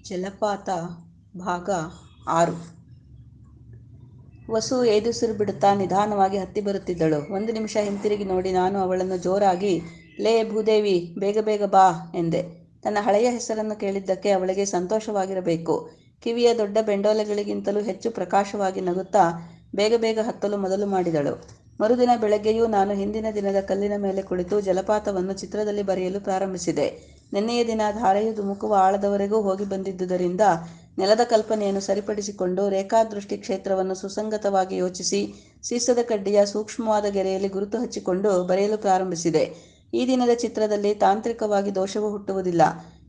ಜಲಪಾತ ಭಾಗ 6. ವಸು ಏದುಸಿರು ಬಿಡುತ್ತಾ ನಿಧಾನವಾಗಿ ಹತ್ತಿ ಬರುತ್ತಿದ್ದಳು. ಒಂದು ನಿಮಿಷ ಹಿಂತಿರುಗಿ ನೋಡಿ ನಾನು ಅವಳನ್ನು ಜೋರಾಗಿ, ಲೇ ಭೂದೇವಿ, ಬೇಗ ಬೇಗ ಬಾ ಎಂದೆ. ತನ್ನ ಹಳೆಯ ಹೆಸರನ್ನು ಕೇಳಿದ್ದಕ್ಕೆ ಅವಳಿಗೆ ಸಂತೋಷವಾಗಿರಬೇಕು. ಕಿವಿಯ ದೊಡ್ಡ ಬೆಂಡೋಲೆಗಳಿಗಿಂತಲೂ ಹೆಚ್ಚು ಪ್ರಕಾಶವಾಗಿ ನಗುತ್ತಾ ಬೇಗ ಬೇಗ ಹತ್ತಲು ಮೊದಲು ಮಾಡಿದಳು. ಮರುದಿನ ಬೆಳಗ್ಗೆಯೂ ನಾನು ಹಿಂದಿನ ದಿನದ ಕಲ್ಲಿನ ಮೇಲೆ ಕುಳಿತು ಜಲಪಾತವನ್ನು ಚಿತ್ರದಲ್ಲಿ ಬರೆಯಲು ಪ್ರಾರಂಭಿಸಿದೆ. ನಿನ್ನೆಯ ದಿನ ಧಾರೆಯು ಧುಮುಕುವ ಆಳದವರೆಗೂ ಹೋಗಿ ಬಂದಿದ್ದುದರಿಂದ ನೆಲದ ಕಲ್ಪನೆಯನ್ನು ಸರಿಪಡಿಸಿಕೊಂಡು ರೇಖಾದೃಷ್ಟಿ ಕ್ಷೇತ್ರವನ್ನು ಸುಸಂಗತವಾಗಿ ಯೋಚಿಸಿ ಸೀಸದ ಕಡ್ಡಿಯ ಸೂಕ್ಷ್ಮವಾದ ಗೆರೆಯಲ್ಲಿ ಗುರುತು ಹಚ್ಚಿಕೊಂಡು ಬರೆಯಲು ಪ್ರಾರಂಭಿಸಿದೆ. ಈ ದಿನದ ಚಿತ್ರದಲ್ಲಿ ತಾಂತ್ರಿಕವಾಗಿ ದೋಷವು ಹುಟ್ಟುವುದಿಲ್ಲ.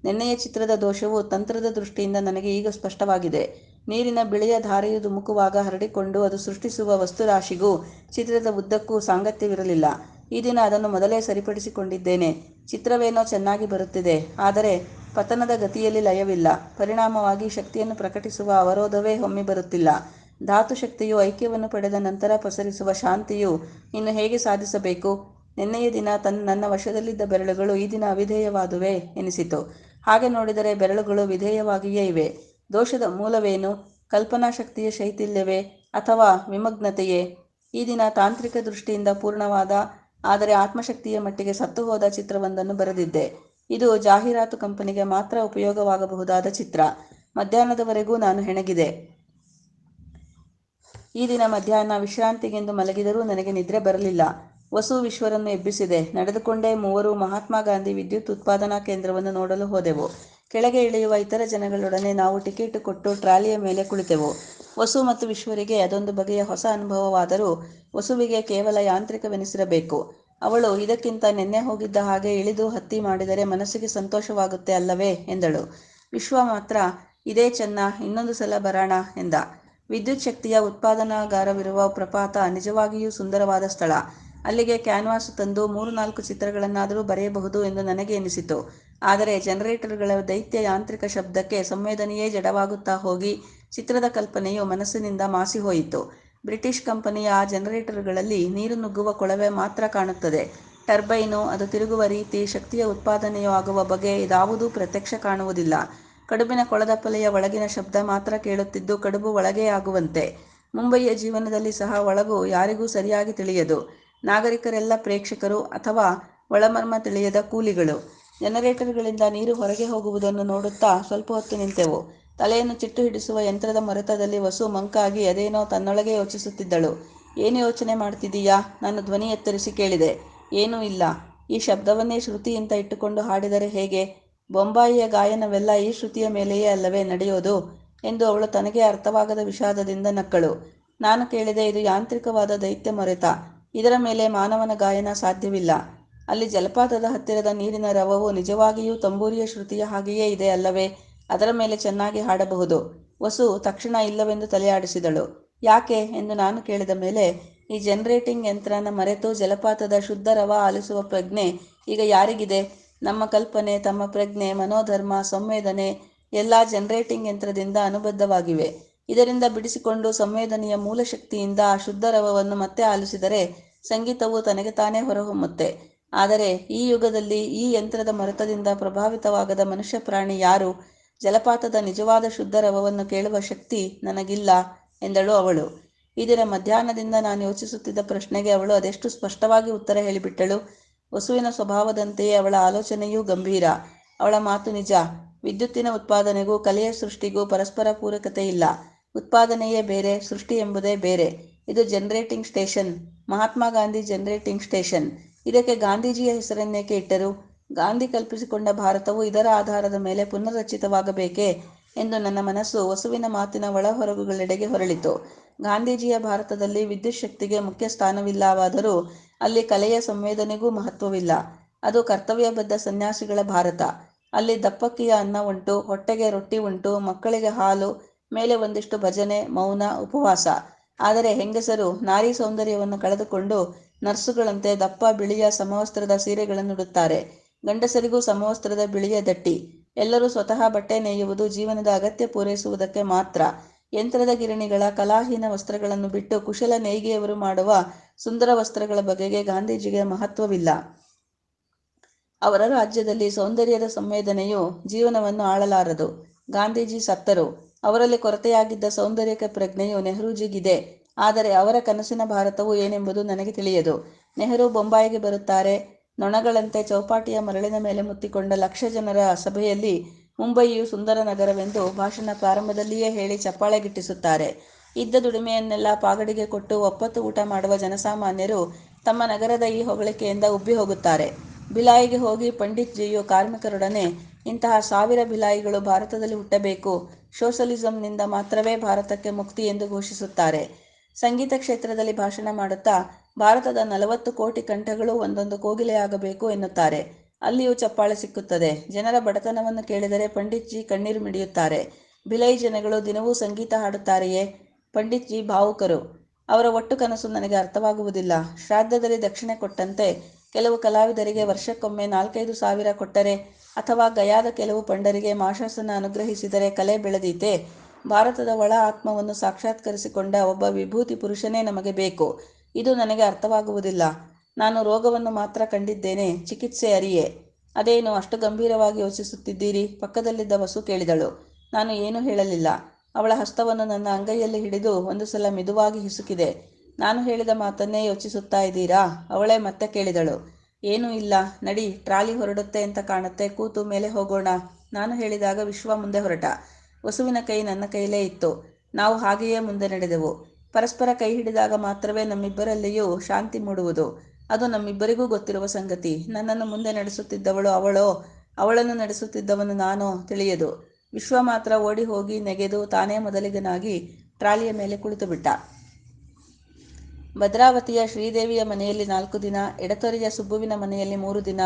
ನಿನ್ನೆಯ ಚಿತ್ರದ ದೋಷವು ತಂತ್ರದ ದೃಷ್ಟಿಯಿಂದ ನನಗೆ ಈಗ ಸ್ಪಷ್ಟವಾಗಿದೆ. ನೀರಿನ ಬಿಳೆಯ ಧಾರೆಯು ಧುಮುಕುವಾಗ ಹರಡಿಕೊಂಡು ಅದು ಸೃಷ್ಟಿಸುವ ವಸ್ತುರಾಶಿಗೂ ಚಿತ್ರದ ಉದ್ದಕ್ಕೂ ಸಾಂಗತ್ಯವಿರಲಿಲ್ಲ. ಈ ದಿನ ಅದನ್ನು ಮೊದಲೇ ಸರಿಪಡಿಸಿಕೊಂಡಿದ್ದೇನೆ. ಚಿತ್ರವೇನೋ ಚೆನ್ನಾಗಿ ಬರುತ್ತಿದೆ, ಆದರೆ ಪತನದ ಗತಿಯಲ್ಲಿ ಲಯವಿಲ್ಲ. ಪರಿಣಾಮವಾಗಿ ಶಕ್ತಿಯನ್ನು ಪ್ರಕಟಿಸುವ ಅವರೋಧವೇ ಹೊಮ್ಮಿ ಬರುತ್ತಿಲ್ಲ. ಧಾತು ಶಕ್ತಿಯು ಐಕ್ಯವನ್ನು ಪಡೆದ ನಂತರ ಪಸರಿಸುವ ಶಾಂತಿಯು ಇನ್ನು ಹೇಗೆ ಸಾಧಿಸಬೇಕು? ನಿನ್ನೆಯ ದಿನ ನನ್ನ ವಶದಲ್ಲಿದ್ದ ಬೆರಳುಗಳು ಈ ದಿನ ಅವಿಧೇಯವಾದುವೆ ಎನಿಸಿತು. ಹಾಗೆ ನೋಡಿದರೆ ಬೆರಳುಗಳು ವಿಧೇಯವಾಗಿಯೇ ಇವೆ. ದೋಷದ ಮೂಲವೇನು? ಕಲ್ಪನಾ ಶಕ್ತಿಯ ಶೈಥಿಲ್ಯವೇ ಅಥವಾ ವಿಮಗ್ನತೆಯೇ? ಈ ದಿನ ತಾಂತ್ರಿಕ ದೃಷ್ಟಿಯಿಂದ ಪೂರ್ಣವಾದ, ಆದರೆ ಆತ್ಮಶಕ್ತಿಯ ಮಟ್ಟಿಗೆ ಸತ್ತುಹೋದ ಚಿತ್ರವೊಂದನ್ನು ಬರೆದಿದ್ದೆ. ಇದು ಜಾಹೀರಾತು ಕಂಪನಿಗೆ ಮಾತ್ರ ಉಪಯೋಗವಾಗಬಹುದಾದ ಚಿತ್ರ. ಮಧ್ಯಾಹ್ನದವರೆಗೂ ನಾನು ಹೆಣಗಿದೆ. ಈ ದಿನ ಮಧ್ಯಾಹ್ನ ವಿಶ್ರಾಂತಿಗೆಂದು ಮಲಗಿದರೂ ನನಗೆ ನಿದ್ರೆ ಬರಲಿಲ್ಲ. ವಸು ವಿಶ್ವರನ್ನು ಎಬ್ಬಿಸಿದೆ. ನಡೆದುಕೊಂಡೇ ಮೂವರು ಮಹಾತ್ಮ ಗಾಂಧಿ ವಿದ್ಯುತ್ ಉತ್ಪಾದನಾ ಕೇಂದ್ರವನ್ನು ನೋಡಲು ಹೋದೆವು. ಕೆಳಗೆ ಇಳಿಯುವ ಇತರ ಜನಗಳೊಡನೆ ನಾವು ಟಿಕೆಟ್ ಕೊಟ್ಟು ಟ್ರಾಲಿಯ ಮೇಲೆ ಕುಳಿತೆವು. ವಸು ಮತ್ತು ವಿಶ್ವರಿಗೆ ಅದೊಂದು ಬಗೆಯ ಹೊಸ ಅನುಭವವಾದರೂ ವಸುವಿಗೆ ಕೇವಲ ಯಾಂತ್ರಿಕವೆನಿಸಿರಬೇಕು. ಅವಳು ಇದಕ್ಕಿಂತ ನಿನ್ನೆ ಹೋಗಿದ್ದ ಹಾಗೆ ಇಳಿದು ಹತ್ತಿ ಮಾಡಿದರೆ ಮನಸ್ಸಿಗೆ ಸಂತೋಷವಾಗುತ್ತೆ ಅಲ್ಲವೇ ಎಂದಳು. ವಿಶ್ವ ಮಾತ್ರ ಇದೇ ಚೆನ್ನ, ಇನ್ನೊಂದು ಸಲ ಬರೋಣ ಎಂದ. ವಿದ್ಯುತ್ ಶಕ್ತಿಯ ಉತ್ಪಾದನಾಗಾರವಿರುವ ಪ್ರಪಾತ ನಿಜವಾಗಿಯೂ ಸುಂದರವಾದ ಸ್ಥಳ. ಅಲ್ಲಿಗೆ ಕ್ಯಾನ್ವಾಸು ತಂದು 3-4 ಚಿತ್ರಗಳನ್ನಾದರೂ ಬರೆಯಬಹುದು ಎಂದು ನನಗೆ ಎನಿಸಿತು. ಆದರೆ ಜನರೇಟರ್ಗಳ ದೈತ್ಯ ಯಾಂತ್ರಿಕ ಶಬ್ದಕ್ಕೆ ಸಂವೇದನೆಯೇ ಜಡವಾಗುತ್ತಾ ಹೋಗಿ ಚಿತ್ರದ ಕಲ್ಪನೆಯು ಮನಸ್ಸಿನಿಂದ ಮಾಸಿಹೋಯಿತು. ಬ್ರಿಟಿಷ್ ಕಂಪನಿಯ ಆ ಜನರೇಟರ್ಗಳಲ್ಲಿ ನೀರು ನುಗ್ಗುವ ಕೊಳವೆ ಮಾತ್ರ ಕಾಣುತ್ತದೆ. ಟರ್ಬೈನು, ಅದು ತಿರುಗುವ ರೀತಿ, ಶಕ್ತಿಯ ಉತ್ಪಾದನೆಯು ಆಗುವ ಬಗೆ ಇದಾವುದೂ ಪ್ರತ್ಯಕ್ಷ ಕಾಣುವುದಿಲ್ಲ. ಕಡುಬಿನ ಕೊಳದಪಲೆಯ ಒಳಗಿನ ಶಬ್ದ ಮಾತ್ರ ಕೇಳುತ್ತಿದ್ದು ಕಡುಬು ಒಳಗೇ ಆಗುವಂತೆ. ಮುಂಬಯಿಯ ಜೀವನದಲ್ಲಿ ಸಹ ಒಳಗು ಯಾರಿಗೂ ಸರಿಯಾಗಿ ತಿಳಿಯದು. ನಾಗರಿಕರೆಲ್ಲ ಪ್ರೇಕ್ಷಕರು ಅಥವಾ ಒಳಮರ್ಮ ತಿಳಿಯದ ಕೂಲಿಗಳು. ಜನರೇಟರ್ಗಳಿಂದ ನೀರು ಹೊರಗೆ ಹೋಗುವುದನ್ನು ನೋಡುತ್ತಾ ಸ್ವಲ್ಪ ಹೊತ್ತು ನಿಂತೆವು. ತಲೆಯನ್ನು ಚಿಟ್ಟು ಹಿಡಿಸುವ ಯಂತ್ರದ ಮೊರೆತದಲ್ಲಿ ವಸು ಮಂಕಾಗಿ ಅದೇನೋ ತನ್ನೊಳಗೆ ಯೋಚಿಸುತ್ತಿದ್ದಳು. ಏನು ಯೋಚನೆ ಮಾಡ್ತಿದ್ದೀಯಾ? ನಾನು ಧ್ವನಿ ಎತ್ತರಿಸಿ ಕೇಳಿದೆ. ಏನೂ ಇಲ್ಲ. ಈ ಶಬ್ದವನ್ನೇ ಶ್ರುತಿ ಅಂತ ಇಟ್ಟುಕೊಂಡು ಹಾಡಿದರೆ ಹೇಗೆ? ಬೊಂಬಾಯಿಯ ಗಾಯನವೆಲ್ಲ ಈ ಶ್ರುತಿಯ ಮೇಲೆಯೇ ಅಲ್ಲವೇ ನಡೆಯೋದು ಎಂದು ಅವಳು ತನಗೆ ಅರ್ಥವಾಗದ ವಿಷಾದದಿಂದ ನಕ್ಕಳು. ನಾನು ಕೇಳಿದೆ, ಇದು ಯಾಂತ್ರಿಕವಾದ ದೈತ್ಯ ಮೊರೆತ. ಇದರ ಮೇಲೆ ಮಾನವನ ಗಾಯನ ಸಾಧ್ಯವಿಲ್ಲ. ಅಲ್ಲಿ ಜಲಪಾತದ ಹತ್ತಿರದ ನೀರಿನ ರವವು ನಿಜವಾಗಿಯೂ ತಂಬೂರಿಯ ಶ್ರುತಿಯ ಹಾಗೆಯೇ ಇದೆ ಅಲ್ಲವೇ? ಅದರ ಮೇಲೆ ಚೆನ್ನಾಗಿ ಹಾಡಬಹುದು. ವಸು ತಕ್ಷಣ ಇಲ್ಲವೆಂದು ತಲೆಯಾಡಿಸಿದಳು. ಯಾಕೆ ಎಂದು ನಾನು ಕೇಳಿದ ಮೇಲೆ, ಈ ಜನರೇಟಿಂಗ್ ಯಂತ್ರನ ಮರೆತು ಜಲಪಾತದ ಶುದ್ಧ ರವ ಆಲಿಸುವ ಪ್ರಜ್ಞೆ ಈಗ ಯಾರಿಗಿದೆ? ನಮ್ಮ ಕಲ್ಪನೆ, ತಮ್ಮ ಪ್ರಜ್ಞೆ, ಮನೋಧರ್ಮ, ಸಂವೇದನೆ ಎಲ್ಲ ಜನರೇಟಿಂಗ್ ಯಂತ್ರದಿಂದ ಅನುಬದ್ಧವಾಗಿವೆ. ಇದರಿಂದ ಬಿಡಿಸಿಕೊಂಡು ಸಂವೇದನೆಯ ಮೂಲ ಶಕ್ತಿಯಿಂದ ಆ ಶುದ್ಧ ರವವನ್ನು ಮತ್ತೆ ಆಲಿಸಿದರೆ ಸಂಗೀತವು ತನಗೆ ತಾನೇ ಹೊರಹೊಮ್ಮುತ್ತೆ. ಆದರೆ ಈ ಯುಗದಲ್ಲಿ ಈ ಯಂತ್ರದ ಮೊರೆತದಿಂದ ಪ್ರಭಾವಿತವಾಗದ ಮನುಷ್ಯ ಪ್ರಾಣಿ ಯಾರು? ಜಲಪಾತದ ನಿಜವಾದ ಶುದ್ಧ ರವವನ್ನು ಕೇಳುವ ಶಕ್ತಿ ನನಗಿಲ್ಲ ಎಂದಳು ಅವಳು. ಈ ದಿನ ಮಧ್ಯಾಹ್ನದಿಂದ ನಾನು ಯೋಚಿಸುತ್ತಿದ್ದ ಪ್ರಶ್ನೆಗೆ ಅವಳು ಅದೆಷ್ಟು ಸ್ಪಷ್ಟವಾಗಿ ಉತ್ತರ ಹೇಳಿಬಿಟ್ಟಳು. ವಸುವಿನ ಸ್ವಭಾವದಂತೆಯೇ ಅವಳ ಆಲೋಚನೆಯೂ ಗಂಭೀರ. ಅವಳ ಮಾತು ನಿಜ. ವಿದ್ಯುತ್ತಿನ ಉತ್ಪಾದನೆಗೂ ಕಲೆಯ ಸೃಷ್ಟಿಗೂ ಪರಸ್ಪರ ಪೂರಕತೆ ಇಲ್ಲ. ಉತ್ಪಾದನೆಯೇ ಬೇರೆ, ಸೃಷ್ಟಿ ಎಂಬುದೇ ಬೇರೆ. ಇದು generating station, Mahatma Gandhi generating station. ಇದಕ್ಕೆ ಗಾಂಧೀಜಿಯ ಹೆಸರನ್ನೇಕೆ ಇಟ್ಟರು? ಗಾಂಧಿ ಕಲ್ಪಿಸಿಕೊಂಡ ಭಾರತವು ಇದರ ಆಧಾರದ ಮೇಲೆ ಪುನರ್ರಚಿತವಾಗಬೇಕೇ ಎಂದು ನನ್ನ ಮನಸ್ಸು ವಸುವಿನ ಮಾತಿನ ಒಳಹೊರಗುಗಳೆಡೆಗೆ ಹೊರಳಿತು. ಗಾಂಧೀಜಿಯ ಭಾರತದಲ್ಲಿ ವಿದ್ಯುತ್ ಶಕ್ತಿಗೆ ಮುಖ್ಯ ಸ್ಥಾನವಿಲ್ಲವಾದರೂ ಅಲ್ಲಿ ಕಲೆಯ ಸಂವೇದನೆಗೂ ಮಹತ್ವವಿಲ್ಲ. ಅದು ಕರ್ತವ್ಯಬದ್ಧ ಸನ್ಯಾಸಿಗಳ ಭಾರತ. ಅಲ್ಲಿ ದಪ್ಪಕ್ಕಿಯ ಅನ್ನ ಉಂಟು, ಹೊಟ್ಟೆಗೆ ರೊಟ್ಟಿ ಉಂಟು, ಮಕ್ಕಳಿಗೆ ಹಾಲು, ಮೇಲೆ ಒಂದಿಷ್ಟು ಭಜನೆ, ಮೌನ, ಉಪವಾಸ. ಆದರೆ ಹೆಂಗಸರು ನಾರಿ ಸೌಂದರ್ಯವನ್ನು ಕಳೆದುಕೊಂಡು ನರ್ಸುಗಳಂತೆ ದಪ್ಪ ಬಿಳಿಯ ಸಮವಸ್ತ್ರದ ಸೀರೆಗಳನ್ನುಡುತ್ತಾರೆ. ಗಂಡಸರಿಗೂ ಸಮವಸ್ತ್ರದ ಬಿಳಿಯ ದಟ್ಟಿ. ಎಲ್ಲರೂ ಸ್ವತಃ ಬಟ್ಟೆ ನೇಯುವುದು ಜೀವನದ ಅಗತ್ಯ ಪೂರೈಸುವುದಕ್ಕೆ ಮಾತ್ರ. ಯಂತ್ರದ ಗಿರಣಿಗಳ ಕಲಾಹೀನ ವಸ್ತ್ರಗಳನ್ನು ಬಿಟ್ಟು ಕುಶಲ ನೇಯ್ಗೆಯವರು ಮಾಡುವ ಸುಂದರ ವಸ್ತ್ರಗಳ ಬಗೆಗೆ ಗಾಂಧೀಜಿಗೆ ಮಹತ್ವವಿಲ್ಲ. ಅವರ ರಾಜ್ಯದಲ್ಲಿ ಸೌಂದರ್ಯದ ಸಂವೇದನೆಯು ಜೀವನವನ್ನು ಆಳಲಾರದು. ಗಾಂಧೀಜಿ ಸತ್ತರು. ಅವರಲ್ಲಿ ಕೊರತೆಯಾಗಿದ್ದ ಸೌಂದರ್ಯಕ ಪ್ರಜ್ಞೆಯು ನೆಹರೂಜಿಗಿದೆ. ಆದರೆ ಅವರ ಕನಸಿನ ಭಾರತವು ಏನೆಂಬುದು ನನಗೆ ತಿಳಿಯದು. ನೆಹರು ಬೊಂಬಾಯಿಗೆ ಬರುತ್ತಾರೆ. ನೊಣಗಳಂತೆ ಚೌಪಾಟಿಯ ಮರಳಿನ ಮೇಲೆ ಮುತ್ತಿಕೊಂಡ ಲಕ್ಷ ಜನರ ಸಭೆಯಲ್ಲಿ ಮುಂಬಯಿಯು ಸುಂದರ ನಗರವೆಂದು ಭಾಷಣ ಪ್ರಾರಂಭದಲ್ಲಿಯೇ ಹೇಳಿ ಚಪ್ಪಾಳೆ ಗಿಟ್ಟಿಸುತ್ತಾರೆ. ಇದ್ದ ದುಡಿಮೆಯನ್ನೆಲ್ಲ ಪಾಗಡಿಗೆ ಕೊಟ್ಟು ಒಪ್ಪತ್ತು ಊಟ ಮಾಡುವ ಜನಸಾಮಾನ್ಯರು ತಮ್ಮ ನಗರದ ಈ ಹೊಗಳಿಕೆಯಿಂದ ಉಬ್ಬಿ ಹೋಗುತ್ತಾರೆ. ಭಿಲಾಯಿಗೆ ಹೋಗಿ ಪಂಡಿತ್ ಜಿಯು ಕಾರ್ಮಿಕರೊಡನೆ ಇಂತಹ 1000 ಭಿಲಾಯಿಗಳು ಭಾರತದಲ್ಲಿ ಹುಟ್ಟಬೇಕು, ಸೋಷಲಿಸಂನಿಂದ ಮಾತ್ರವೇ ಭಾರತಕ್ಕೆ ಮುಕ್ತಿ ಎಂದು ಘೋಷಿಸುತ್ತಾರೆ. ಸಂಗೀತ ಕ್ಷೇತ್ರದಲ್ಲಿ ಭಾಷಣ ಮಾಡುತ್ತಾ ಭಾರತದ 40 ಕೋಟಿ ಕಂಠಗಳು ಒಂದೊಂದು ಕೋಗಿಲೆಯಾಗಬೇಕು ಎನ್ನುತ್ತಾರೆ. ಅಲ್ಲಿಯೂ ಚಪ್ಪಾಳೆ ಸಿಕ್ಕುತ್ತದೆ. ಜನರ ಬಡತನವನ್ನು ಕೇಳಿದರೆ ಪಂಡಿತ್ ಜಿ ಕಣ್ಣೀರು ಮಿಡಿಯುತ್ತಾರೆ. ಭಿಲೈ ಜನಗಳು ದಿನವೂ ಸಂಗೀತ ಹಾಡುತ್ತಾರೆಯೇ? ಪಂಡಿತ್ ಜಿ ಭಾವುಕರು. ಅವರ ಒಟ್ಟು ಕನಸು ನನಗೆ ಅರ್ಥವಾಗುವುದಿಲ್ಲ. ಶ್ರಾದ್ದದಲ್ಲಿ ದಕ್ಷಿಣೆ ಕೊಟ್ಟಂತೆ ಕೆಲವು ಕಲಾವಿದರಿಗೆ ವರ್ಷಕ್ಕೊಮ್ಮೆ 4-5 ಸಾವಿರ ಕೊಟ್ಟರೆ, ಅಥವಾ ಗಯಾದ ಕೆಲವು ಪಂಡರಿಗೆ ಮಾಶಾಸನ ಅನುಗ್ರಹಿಸಿದರೆ ಕಲೆ ಬೆಳೆದೀತೆ? ಭಾರತದ ಒಳ ಆತ್ಮವನ್ನು ಸಾಕ್ಷಾತ್ಕರಿಸಿಕೊಂಡ ಒಬ್ಬ ವಿಭೂತಿ ಪುರುಷನೇ ನಮಗೆ ಬೇಕು. ಇದು ನನಗೆ ಅರ್ಥವಾಗುವುದಿಲ್ಲ. ನಾನು ರೋಗವನ್ನು ಮಾತ್ರ ಕಂಡಿದ್ದೇನೆ, ಚಿಕಿತ್ಸೆ ಅರಿಯೆ. ಅದೇನು ಅಷ್ಟು ಗಂಭೀರವಾಗಿ ಯೋಚಿಸುತ್ತಿದ್ದೀರಿ? ಪಕ್ಕದಲ್ಲಿದ್ದ ವಸು ಕೇಳಿದಳು. ನಾನು ಏನೂ ಹೇಳಲಿಲ್ಲ. ಅವಳ ಹಸ್ತವನ್ನು ನನ್ನ ಅಂಗೈಯಲ್ಲಿ ಹಿಡಿದು ಒಂದು ಸಲ ಮೆದುವಾಗಿ ಹಿಸುಕಿದೆ. ನಾನು ಹೇಳಿದ ಮಾತನ್ನೇ ಯೋಚಿಸುತ್ತಾ ಇದ್ದೀರಾ? ಅವಳೇ ಮತ್ತೆ ಕೇಳಿದಳು. ಏನೂ ಇಲ್ಲ, ನಡಿ, ಟ್ರಾಲಿ ಹೊರಡುತ್ತೆ ಅಂತ ಕಾಣುತ್ತೆ, ಕೂತು ಮೇಲೆ ಹೋಗೋಣ. ನಾನು ಹೇಳಿದಾಗ ವಿಶ್ವ ಮುಂದೆ ಹೊರಟ. ವಸುವಿನ ಕೈ ನನ್ನ ಕೈಲೇ ಇತ್ತು. ನಾವು ಹಾಗೆಯೇ ಮುಂದೆ ನಡೆದೆವು. ಪರಸ್ಪರ ಕೈ ಹಿಡಿದಾಗ ಮಾತ್ರವೇ ನಮ್ಮಿಬ್ಬರಲ್ಲಿಯೂ ಶಾಂತಿ ಮೂಡುವುದು. ಅದು ನಮ್ಮಿಬ್ಬರಿಗೂ ಗೊತ್ತಿರುವ ಸಂಗತಿ. ನನ್ನನ್ನು ಮುಂದೆ ನಡೆಸುತ್ತಿದ್ದವಳು ಅವಳೋ, ಅವಳನ್ನು ನಡೆಸುತ್ತಿದ್ದವನು ನಾನೋ ತಿಳಿಯದು. ವಿಶ್ವ ಮಾತ್ರ ಓಡಿ ಹೋಗಿ ನೆಗೆದು ತಾನೇ ಮೊದಲಿಗನಾಗಿ ಟ್ರಾಲಿಯ ಮೇಲೆ ಕುಳಿತುಬಿಟ್ಟ. ಭದ್ರಾವತಿಯ ಶ್ರೀದೇವಿಯ ಮನೆಯಲ್ಲಿ 4 ದಿನ, ಎಡತೊರೆಯ ಸುಬ್ಬುವಿನ ಮನೆಯಲ್ಲಿ 3 ದಿನ,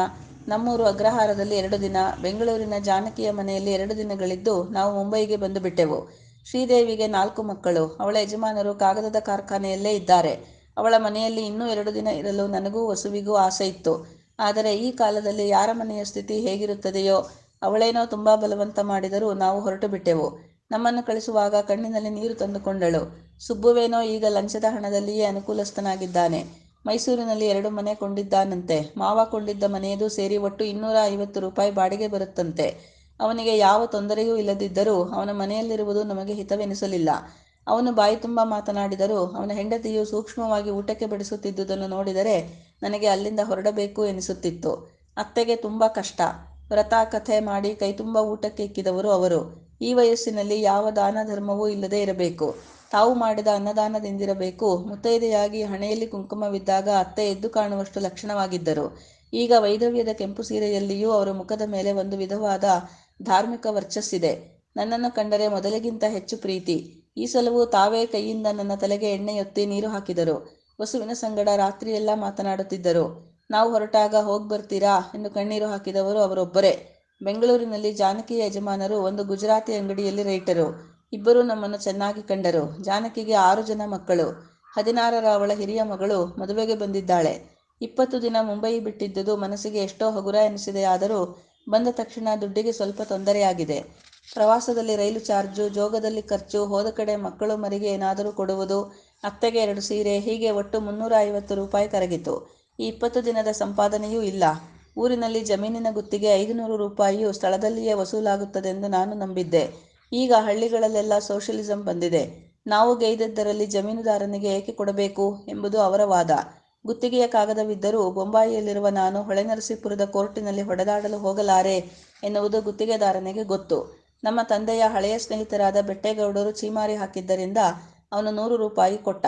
ನಮ್ಮೂರು ಅಗ್ರಹಾರದಲ್ಲಿ 2 ದಿನ, ಬೆಂಗಳೂರಿನ ಜಾನಕಿಯ ಮನೆಯಲ್ಲಿ 2 ದಿನಗಳಿದ್ದು ನಾವು ಮುಂಬಯಿಗೆ ಬಂದು ಬಿಟ್ಟೆವು. ಶ್ರೀದೇವಿಗೆ 4 ಮಕ್ಕಳು. ಅವಳ ಯಜಮಾನರು ಕಾಗದದ ಕಾರ್ಖಾನೆಯಲ್ಲೇ ಇದ್ದಾರೆ. ಅವಳ ಮನೆಯಲ್ಲಿ ಇನ್ನೂ 2 ದಿನ ಇರಲು ನನಗೂ ವಸುವಿಗೂ ಆಸೆ ಇತ್ತು. ಆದರೆ ಈ ಕಾಲದಲ್ಲಿ ಯಾರ ಮನೆಯ ಸ್ಥಿತಿ ಹೇಗಿರುತ್ತದೆಯೋ? ಅವಳೇನೋ ತುಂಬ ಬಲವಂತ ಮಾಡಿದರೂ ನಾವು ಹೊರಟು ಬಿಟ್ಟೆವು. ನಮ್ಮನ್ನು ಕಳಿಸುವಾಗ ಕಣ್ಣಿನಲ್ಲಿ ನೀರು ತಂದುಕೊಂಡಳು. ಸುಬ್ಬುವೇನೋ ಈಗ ಲಂಚದ ಹಣದಲ್ಲಿಯೇ ಅನುಕೂಲಸ್ಥನಾಗಿದ್ದಾನೆ. ಮೈಸೂರಿನಲ್ಲಿ 2 ಮನೆ ಕೊಂಡಿದ್ದಾನಂತೆ. ಮಾವ ಕೊಂಡಿದ್ದ ಮನೆಯದು ಸೇರಿ ಒಟ್ಟು 250 ರೂಪಾಯಿ ಬಾಡಿಗೆ ಬರುತ್ತಂತೆ. ಅವನಿಗೆ ಯಾವ ತೊಂದರೆಯೂ ಇಲ್ಲದಿದ್ದರೂ ಅವನ ಮನೆಯಲ್ಲಿರುವುದು ನಮಗೆ ಹಿತವೆನಿಸಲಿಲ್ಲ. ಅವನು ಬಾಯಿ ತುಂಬ ಮಾತನಾಡಿದರೂ ಅವನ ಹೆಂಡತಿಯು ಸೂಕ್ಷ್ಮವಾಗಿ ಊಟಕ್ಕೆ ಬಡಿಸುತ್ತಿದ್ದುದನ್ನು ನೋಡಿದರೆ ನನಗೆ ಅಲ್ಲಿಂದ ಹೊರಡಬೇಕು ಎನಿಸುತ್ತಿತ್ತು. ಅತ್ತೆಗೆ ತುಂಬ ಕಷ್ಟ. ವ್ರತ ಕಥೆ ಮಾಡಿ ಕೈತುಂಬ ಊಟಕ್ಕೆ ಇಕ್ಕಿದವರು ಅವರು. ಈ ವಯಸ್ಸಿನಲ್ಲಿ ಯಾವ ದಾನ ಧರ್ಮವೂ ಇಲ್ಲದೆ ಇರಬೇಕು. ತಾವು ಮಾಡಿದ ಅನ್ನದಾನದಿಂದಿರಬೇಕು. ಮುತ್ತೈದೆಯಾಗಿ ಹಣೆಯಲ್ಲಿ ಕುಂಕುಮವಿದ್ದಾಗ ಅತ್ತೆ ಎದ್ದು ಕಾಣುವಷ್ಟು ಲಕ್ಷಣವಾಗಿದ್ದರು. ಈಗ ವೈಧವ್ಯದ ಕೆಂಪು ಸೀರೆಯಲ್ಲಿಯೂ ಅವರ ಮುಖದ ಮೇಲೆ ಒಂದು ವಿಧವಾದ ಧಾರ್ಮಿಕ ವರ್ಚಸ್ಸಿದೆ. ನನ್ನನ್ನು ಕಂಡರೆ ಮೊದಲಿಗಿಂತ ಹೆಚ್ಚು ಪ್ರೀತಿ. ಈ ಸಲವೂ ತಾವೇ ಕೈಯಿಂದ ನನ್ನ ತಲೆಗೆ ಎಣ್ಣೆಯೊತ್ತಿ ನೀರು ಹಾಕಿದರು. ವಸುವಿನ ಸಂಗಡ ರಾತ್ರಿಯೆಲ್ಲ ಮಾತನಾಡುತ್ತಿದ್ದರು. ನಾವು ಹೊರಟಾಗ ಹೋಗ್ಬರ್ತೀರಾ ಎಂದು ಕಣ್ಣೀರು ಹಾಕಿದವರು ಅವರೊಬ್ಬರೇ. ಬೆಂಗಳೂರಿನಲ್ಲಿ ಜಾನಕಿಯ ಯಜಮಾನರು ಒಂದು ಗುಜರಾತಿ ಅಂಗಡಿಯಲ್ಲಿ ರೈಟರು. ಇಬ್ಬರೂ ನಮ್ಮನ್ನು ಚೆನ್ನಾಗಿ ಕಂಡರು. ಜಾನಕಿಗೆ 6 ಜನ ಮಕ್ಕಳು. 16ರ ಅವಳ ಹಿರಿಯ ಮಗಳು ಮದುವೆಗೆ ಬಂದಿದ್ದಾಳೆ. 20 ದಿನ ಮುಂಬಯಿ ಬಿಟ್ಟಿದ್ದುದು ಮನಸ್ಸಿಗೆ ಎಷ್ಟೋ ಹಗುರ ಎನಿಸಿದೆಯಾದರೂ ಬಂದ ತಕ್ಷಣ ದುಡ್ಡಿಗೆ ಸ್ವಲ್ಪ ತೊಂದರೆಯಾಗಿದೆ. ಪ್ರವಾಸದಲ್ಲಿ ರೈಲು ಚಾರ್ಜು, ಜೋಗದಲ್ಲಿ ಖರ್ಚು, ಹೋದ ಕಡೆ ಮಕ್ಕಳು ಮರಿಗೆ ಏನಾದರೂ ಕೊಡುವುದು, ಅತ್ತೆಗೆ 2 ಸೀರೆ, ಹೀಗೆ ಒಟ್ಟು 350 ರೂಪಾಯಿ ಕರಗಿತು. ಈ 20 ದಿನದ ಸಂಪಾದನೆಯೂ ಇಲ್ಲ. ಊರಿನಲ್ಲಿ ಜಮೀನಿನ ಗುತ್ತಿಗೆ 500 ರೂಪಾಯಿಯು ಸ್ಥಳದಲ್ಲಿಯೇ ವಸೂಲಾಗುತ್ತದೆಂದು ನಾನು ನಂಬಿದ್ದೆ. ಈಗ ಹಳ್ಳಿಗಳಲ್ಲೆಲ್ಲ ಸೋಷಲಿಸಂ ಬಂದಿದೆ. ನಾವು ಗೈದದ್ದರಲ್ಲಿ ಜಮೀನುದಾರನಿಗೆ ಏಕೆ ಕೊಡಬೇಕು ಎಂಬುದು ಅವರ ವಾದ. ಗುತ್ತಿಗೆಯ ಕಾಗದವಿದ್ದರೂ ಬೊಂಬಾಯಿಯಲ್ಲಿರುವ ನಾನು ಹೊಳೆನರಸೀಪುರದ ಕೋರ್ಟಿನಲ್ಲಿ ಹೊಡೆದಾಡಲು ಹೋಗಲಾರೆ ಎನ್ನುವುದು ಗುತ್ತಿಗೆದಾರನಿಗೆ ಗೊತ್ತು. ನಮ್ಮ ತಂದೆಯ ಹಳೆಯ ಸ್ನೇಹಿತರಾದ ಬೆಟ್ಟೇಗೌಡರು ಛೀಮಾರಿ ಹಾಕಿದ್ದರಿಂದ ಅವನು 100 ರೂಪಾಯಿ ಕೊಟ್ಟ.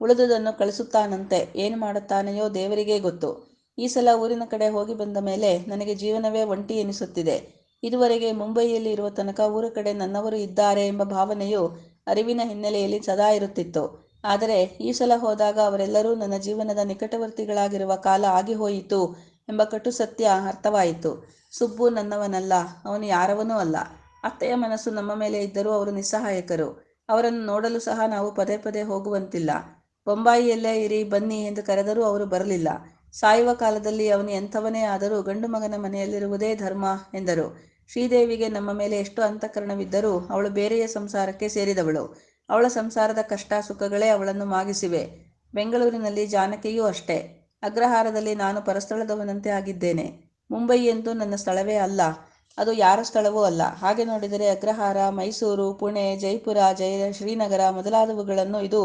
ಉಳಿದುದನ್ನು ಕಳಿಸುತ್ತಾನಂತೆ. ಏನು ಮಾಡುತ್ತಾನೆಯೋ ದೇವರಿಗೇ ಗೊತ್ತು. ಈ ಸಲ ಊರಿನ ಕಡೆ ಹೋಗಿ ಬಂದ ಮೇಲೆ ನನಗೆ ಜೀವನವೇ ಒಂಟಿ ಎನಿಸುತ್ತಿದೆ. ಇದುವರೆಗೆ ಮುಂಬಯಿಯಲ್ಲಿ ಇರುವ ತನಕ ಊರ ಕಡೆ ನನ್ನವರು ಇದ್ದಾರೆ ಎಂಬ ಭಾವನೆಯು ಅರಿವಿನ ಹಿನ್ನೆಲೆಯಲ್ಲಿ ಸದಾ ಇರುತ್ತಿತ್ತು. ಆದರೆ ಈ ಸಲ ಹೋದಾಗ ಅವರೆಲ್ಲರೂ ನನ್ನ ಜೀವನದ ನಿಕಟವರ್ತಿಗಳಾಗಿರುವ ಕಾಲ ಆಗಿಹೋಯಿತು ಎಂಬ ಕಟು ಸತ್ಯ ಅರ್ಥವಾಯಿತು. ಸುಬ್ಬು ನನ್ನವನಲ್ಲ, ಅವನು ಯಾರವನೂ ಅಲ್ಲ. ಅತ್ತೆಯ ಮನಸ್ಸು ನಮ್ಮ ಮೇಲೆ ಇದ್ದರೂ ಅವರು ನಿಸ್ಸಹಾಯಕರು. ಅವರನ್ನು ನೋಡಲು ಸಹ ನಾವು ಪದೇ ಪದೇ ಹೋಗುವಂತಿಲ್ಲ. ಬೊಂಬಾಯಿಯಲ್ಲೇ ಇರಿ, ಬನ್ನಿ ಎಂದು ಕರೆದರೂ ಅವರು ಬರಲಿಲ್ಲ. ಸಾಯುವ ಕಾಲದಲ್ಲಿ ಅವನು ಎಂಥವನೇ ಆದರೂ ಗಂಡು ಮಗನ ಮನೆಯಲ್ಲಿರುವುದೇ ಧರ್ಮ ಎಂದರು. ಶ್ರೀದೇವಿಗೆ ನಮ್ಮ ಮೇಲೆ ಎಷ್ಟು ಅಂತಃಕರಣವಿದ್ದರೂ ಅವಳು ಬೇರೆಯ ಸಂಸಾರಕ್ಕೆ ಸೇರಿದವಳು. ಅವಳ ಸಂಸಾರದ ಕಷ್ಟ ಸುಖಗಳೇ ಅವಳನ್ನು ಮಾಗಿಸಿವೆ. ಬೆಂಗಳೂರಿನಲ್ಲಿ ಜಾನಕಿಯೂ ಅಷ್ಟೇ. ಅಗ್ರಹಾರದಲ್ಲಿ ನಾನು ಪರಸ್ಥಳದವನಂತೆ ಆಗಿದ್ದೇನೆ. ಮುಂಬಯಿಯಂತೂ ನನ್ನ ಸ್ಥಳವೇ ಅಲ್ಲ. ಅದು ಯಾರ ಸ್ಥಳವೂ ಅಲ್ಲ. ಹಾಗೆ ನೋಡಿದರೆ ಅಗ್ರಹಾರ, ಮೈಸೂರು, ಪುಣೆ, ಜೈಪುರ, ಶ್ರೀನಗರ ಮೊದಲಾದವುಗಳನ್ನು ಇದು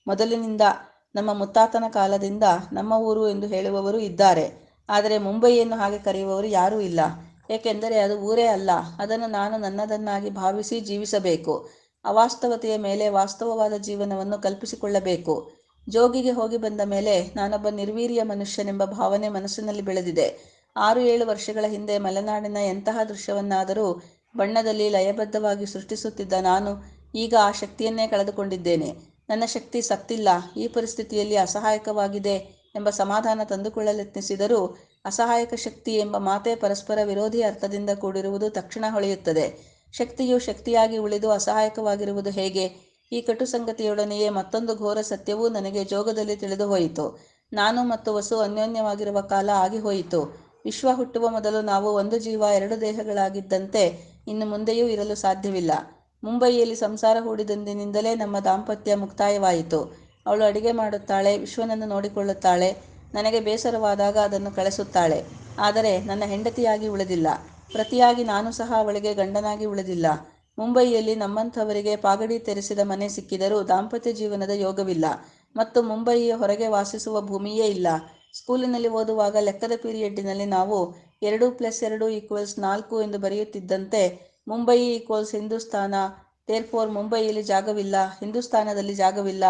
ಮೊದಲಿನಿಂದ ನಮ್ಮ ಮುತ್ತಾತನ ಕಾಲದಿಂದ ನಮ್ಮ ಊರು ಎಂದು ಹೇಳುವವರು ಇದ್ದಾರೆ. ಆದರೆ ಮುಂಬಯಿಯನ್ನು ಹಾಗೆ ಕರೆಯುವವರು ಯಾರೂ ಇಲ್ಲ. ಏಕೆಂದರೆ ಅದು ಊರೇ ಅಲ್ಲ. ಅದನ್ನು ನಾನು ನನ್ನದನ್ನಾಗಿ ಭಾವಿಸಿ ಜೀವಿಸಬೇಕು. ಅವಾಸ್ತವತೆಯ ಮೇಲೆ ವಾಸ್ತವವಾದ ಜೀವನವನ್ನು ಕಲ್ಪಿಸಿಕೊಳ್ಳಬೇಕು. ಜೋಗಿಗೆ ಹೋಗಿ ಬಂದ ಮೇಲೆ ನಾನೊಬ್ಬ ನಿರ್ವೀರ್ಯ ಮನುಷ್ಯನೆಂಬ ಭಾವನೆ ಮನಸ್ಸಿನಲ್ಲಿ ಬೆಳೆದಿದೆ. 6-7 ವರ್ಷಗಳ ಹಿಂದೆ ಮಲೆನಾಡಿನ ಎಂತಹ ದೃಶ್ಯವನ್ನಾದರೂ ಬಣ್ಣದಲ್ಲಿ ಲಯಬದ್ಧವಾಗಿ ಸೃಷ್ಟಿಸುತ್ತಿದ್ದ ನಾನು ಈಗ ಆ ಶಕ್ತಿಯನ್ನೇ ಕಳೆದುಕೊಂಡಿದ್ದೇನೆ. ನನ್ನ ಶಕ್ತಿ ಸತ್ತಿಲ್ಲ, ಈ ಪರಿಸ್ಥಿತಿಯಲ್ಲಿ ಅಸಹಾಯಕವಾಗಿದೆ ಎಂಬ ಸಮಾಧಾನ ತಂದುಕೊಳ್ಳಲೆತ್ನಿಸಿದರೂ ಅಸಹಾಯಕ ಶಕ್ತಿ ಎಂಬ ಮಾತೇ ಪರಸ್ಪರ ವಿರೋಧಿ ಅರ್ಥದಿಂದ ಕೂಡಿರುವುದು ತಕ್ಷಣ ಹೊಳೆಯುತ್ತದೆ. ಶಕ್ತಿಯು ಶಕ್ತಿಯಾಗಿ ಉಳಿದು ಅಸಹಾಯಕವಾಗಿರುವುದು ಹೇಗೆ? ಈ ಕಟು ಸಂಗತಿಯೊಡನೆಯೇ ಮತ್ತೊಂದು ಘೋರ ಸತ್ಯವೂ ನನಗೆ ಜೋಗದಲ್ಲಿ ತಿಳಿದು ಹೋಯಿತು. ನಾನು ಮತ್ತು ವಸು ಅನ್ಯೋನ್ಯವಾಗಿರುವ ಕಾಲ ಆಗಿಹೋಯಿತು. ವಿಶ್ವ ಹುಟ್ಟುವ ಮೊದಲು ನಾವು ಒಂದು ಜೀವ 2 ದೇಹಗಳಾಗಿದ್ದಂತೆ ಇನ್ನು ಮುಂದೆಯೂ ಇರಲು ಸಾಧ್ಯವಿಲ್ಲ. ಮುಂಬಯಿಯಲ್ಲಿ ಸಂಸಾರ ಹೂಡಿದಂದಿನಿಂದಲೇ ನಮ್ಮ ದಾಂಪತ್ಯ ಮುಕ್ತಾಯವಾಯಿತು. ಅವಳು ಅಡಿಗೆ ಮಾಡುತ್ತಾಳೆ, ವಿಶ್ವನನ್ನು ನೋಡಿಕೊಳ್ಳುತ್ತಾಳೆ, ನನಗೆ ಬೇಸರವಾದಾಗ ಅದನ್ನು ಕಳಿಸುತ್ತಾಳೆ. ಆದರೆ ನನ್ನ ಹೆಂಡತಿಯಾಗಿ ಉಳಿದಿಲ್ಲ. ಪ್ರತಿಯಾಗಿ ನಾನು ಸಹ ಅವಳಿಗೆ ಗಂಡನಾಗಿ ಉಳಿದಿಲ್ಲ. ಮುಂಬಯಿಯಲ್ಲಿ ನಮ್ಮಂಥವರಿಗೆ ಪಾಗಡಿ ತೆರೆಸಿದ ಮನೆ ಸಿಕ್ಕಿದರೂ ದಾಂಪತ್ಯ ಜೀವನದ ಯೋಗವಿಲ್ಲ ಮತ್ತು ಮುಂಬಯಿಯ ಹೊರಗೆ ವಾಸಿಸುವ ಭೂಮಿಯೇ ಇಲ್ಲ. ಸ್ಕೂಲಿನಲ್ಲಿ ಓದುವಾಗ ಲೆಕ್ಕದ ಪೀರಿಯಡ್ಡಿನಲ್ಲಿ ನಾವು 2+2=4 ಎಂದು ಬರೆಯುತ್ತಿದ್ದಂತೆ ಮುಂಬಯಿ ಹಿಂದೂಸ್ತಾನ, ದೇರ್ಫೋರ್ ಮುಂಬಯಿಯಲ್ಲಿ ಜಾಗವಿಲ್ಲ, ಹಿಂದೂಸ್ತಾನದಲ್ಲಿ ಜಾಗವಿಲ್ಲ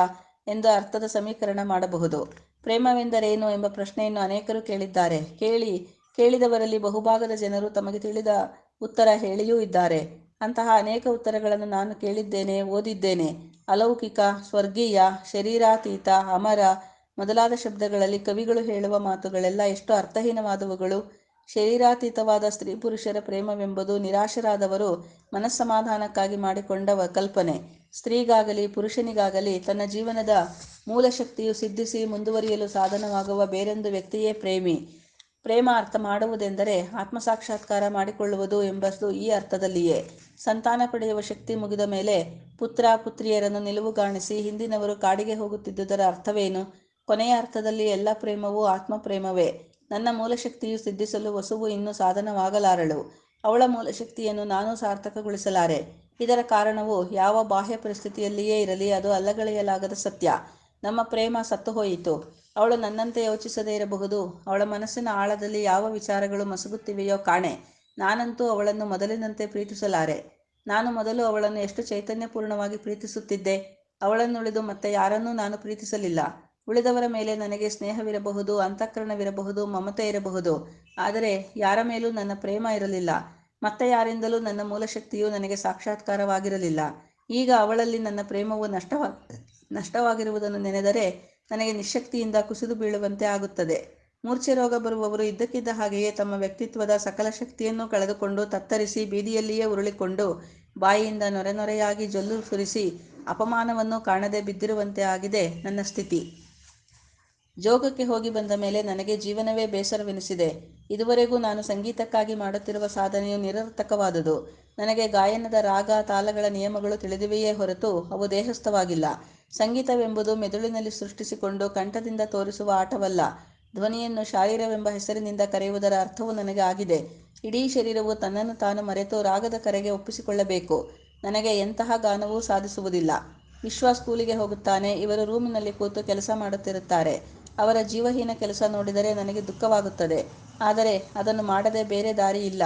ಎಂದು ಅರ್ಥದ ಸಮೀಕರಣ ಮಾಡಬಹುದು. ಪ್ರೇಮವೆಂದರೇನು ಎಂಬ ಪ್ರಶ್ನೆಯನ್ನು ಅನೇಕರು ಕೇಳಿದ್ದಾರೆ. ಕೇಳಿದವರಲ್ಲಿ ಬಹುಭಾಗದ ಜನರು ತಮಗೆ ತಿಳಿದ ಉತ್ತರ ಹೇಳಿಯೂ ಇದ್ದಾರೆ. ಅಂತಹ ಅನೇಕ ಉತ್ತರಗಳನ್ನು ನಾನು ಕೇಳಿದ್ದೇನೆ, ಓದಿದ್ದೇನೆ. ಅಲೌಕಿಕ, ಸ್ವರ್ಗೀಯ, ಶರೀರಾತೀತ, ಅಮರ ಮೊದಲಾದ ಶಬ್ದಗಳಲ್ಲಿ ಕವಿಗಳು ಹೇಳುವ ಮಾತುಗಳೆಲ್ಲ ಎಷ್ಟು ಅರ್ಥಹೀನವಾದವುಗಳು. ಶರೀರಾತೀತವಾದ ಸ್ತ್ರೀ ಪುರುಷರ ಪ್ರೇಮವೆಂಬುದು ನಿರಾಶರಾದವರು ಮನಸ್ಸಮಾಧಾನಕ್ಕಾಗಿ ಮಾಡಿಕೊಂಡ ಕಲ್ಪನೆ. ಸ್ತ್ರೀಗಾಗಲಿ ಪುರುಷನಿಗಾಗಲಿ ತನ್ನ ಜೀವನದ ಮೂಲ ಶಕ್ತಿಯು ಸಿದ್ಧಿಸಿ ಮುಂದುವರಿಯಲು ಸಾಧನವಾಗುವ ಬೇರೊಂದು ವ್ಯಕ್ತಿಯೇ ಪ್ರೇಮಿ. ಪ್ರೇಮ ಅರ್ಥ ಮಾಡುವುದೆಂದರೆ ಆತ್ಮಸಾಕ್ಷಾತ್ಕಾರ ಮಾಡಿಕೊಳ್ಳುವುದು ಎಂಬುದು ಈ ಅರ್ಥದಲ್ಲಿಯೇ. ಸಂತಾನ ಪಡೆಯುವ ಶಕ್ತಿ ಮುಗಿದ ಮೇಲೆ ಪುತ್ರ ಪುತ್ರಿಯರನ್ನು ನಿಲುವುಗಾಣಿಸಿ ಹಿಂದಿನವರು ಕಾಡಿಗೆ ಹೋಗುತ್ತಿದ್ದುದರ ಅರ್ಥವೇನು? ಕೊನೆಯ ಅರ್ಥದಲ್ಲಿ ಎಲ್ಲ ಪ್ರೇಮವೂ ಆತ್ಮಪ್ರೇಮವೇ. ನನ್ನ ಮೂಲಶಕ್ತಿಯು ಸಿದ್ಧಿಸಲು ವಸುವು ಇನ್ನೂ ಸಾಧನವಾಗಲಾರಳು. ಅವಳ ಮೂಲಶಕ್ತಿಯನ್ನು ನಾನು ಸಾರ್ಥಕಗೊಳಿಸಲಾರೆ. ಇದರ ಕಾರಣವು ಯಾವ ಬಾಹ್ಯ ಪರಿಸ್ಥಿತಿಯಲ್ಲಿಯೇ ಇರಲಿ, ಅದು ಅಲ್ಲಗಳೆಯಲಾಗದ ಸತ್ಯ. ನಮ್ಮ ಪ್ರೇಮ ಸತ್ತುಹೋಯಿತು. ಅವಳು ನನ್ನಂತೆ ಯೋಚಿಸದೇ ಇರಬಹುದು. ಅವಳ ಮನಸ್ಸಿನ ಆಳದಲ್ಲಿ ಯಾವ ವಿಚಾರಗಳು ಮಸುಗುತ್ತಿವೆಯೋ ಕಾಣೆ. ನಾನಂತೂ ಅವಳನ್ನು ಮೊದಲಿನಂತೆ ಪ್ರೀತಿಸಲಾರೆ. ನಾನು ಮೊದಲು ಅವಳನ್ನು ಎಷ್ಟು ಚೈತನ್ಯಪೂರ್ಣವಾಗಿ ಪ್ರೀತಿಸುತ್ತಿದ್ದೆ. ಅವಳನ್ನುಳಿದು ಮತ್ತೆ ಯಾರನ್ನೂ ನಾನು ಪ್ರೀತಿಸಲಿಲ್ಲ. ಉಳಿದವರ ಮೇಲೆ ನನಗೆ ಸ್ನೇಹವಿರಬಹುದು, ಅಂತಃಕರಣವಿರಬಹುದು, ಮಮತೆ ಇರಬಹುದು. ಆದರೆ ಯಾರ ಮೇಲೂ ನನ್ನ ಪ್ರೇಮ ಇರಲಿಲ್ಲ. ಮತ್ತೆ ಯಾರಿಂದಲೂ ನನ್ನ ಮೂಲಶಕ್ತಿಯು ನನಗೆ ಸಾಕ್ಷಾತ್ಕಾರವಾಗಿರಲಿಲ್ಲ. ಈಗ ಅವಳಲ್ಲಿ ನನ್ನ ಪ್ರೇಮವು ನಷ್ಟವಾಗಿರುವುದನ್ನು ನೆನೆದರೆ ನನಗೆ ನಿಶ್ಶಕ್ತಿಯಿಂದ ಕುಸಿದು ಬೀಳುವಂತೆ ಆಗುತ್ತದೆ. ಮೂರ್ಛೆ ರೋಗ ಬರುವವರು ಇದ್ದಕ್ಕಿದ್ದ ಹಾಗೆಯೇ ತಮ್ಮ ವ್ಯಕ್ತಿತ್ವದ ಸಕಲ ಶಕ್ತಿಯನ್ನೂ ಕಳೆದುಕೊಂಡು ತತ್ತರಿಸಿ ಬೀದಿಯಲ್ಲಿಯೇ ಉರುಳಿಕೊಂಡು ಬಾಯಿಯಿಂದ ನೊರೆನೊರೆಯಾಗಿ ಜೊಲ್ಲು ಸುರಿಸಿ ಅಪಮಾನವನ್ನೂ ಕಾಣದೆ ಬಿದ್ದಿರುವಂತೆ ಆಗಿದೆ ನನ್ನ ಸ್ಥಿತಿ. ಜೋಗಕ್ಕೆ ಹೋಗಿ ಬಂದ ಮೇಲೆ ನನಗೆ ಜೀವನವೇ ಬೇಸರವೆನಿಸಿದೆ. ಇದುವರೆಗೂ ನಾನು ಸಂಗೀತಕ್ಕಾಗಿ ಮಾಡುತ್ತಿರುವ ಸಾಧನೆಯು ನಿರರ್ಥಕವಾದುದು. ನನಗೆ ಗಾಯನದ ರಾಗ ತಾಲಗಳ ನಿಯಮಗಳು ತಿಳಿದಿವೆಯೇ ಹೊರತು ಅವು ದೇಹಸ್ಥವಾಗಿಲ್ಲ. ಸಂಗೀತವೆಂಬುದು ಮೆದುಳಿನಲ್ಲಿ ಸೃಷ್ಟಿಸಿಕೊಂಡು ಕಂಠದಿಂದ ತೋರಿಸುವ ಆಟವಲ್ಲ. ಧ್ವನಿಯನ್ನು ಶಾರೀರವೆಂಬ ಹೆಸರಿನಿಂದ ಕರೆಯುವುದರ ಅರ್ಥವು ನನಗೆ ಆಗಿದೆ. ಇಡೀ ಶರೀರವು ತನ್ನನ್ನು ತಾನು ಮರೆತು ರಾಗದ ಕರೆಗೆ ಒಪ್ಪಿಸಿಕೊಳ್ಳಬೇಕು. ನನಗೆ ಎಂತಹ ಗಾನವೂ ಸಾಧಿಸುವುದಿಲ್ಲ. ವಿಶ್ವ ಸ್ಕೂಲಿಗೆ ಹೋಗುತ್ತಾನೆ. ಇವರು ರೂಮಿನಲ್ಲಿ ಕೂತು ಕೆಲಸ ಮಾಡುತ್ತಿರುತ್ತಾರೆ. ಅವರ ಜೀವಹೀನ ಕೆಲಸ ನೋಡಿದರೆ ನನಗೆ ದುಃಖವಾಗುತ್ತದೆ. ಆದರೆ ಅದನ್ನು ಮಾಡದೆ ಬೇರೆ ದಾರಿ ಇಲ್ಲ.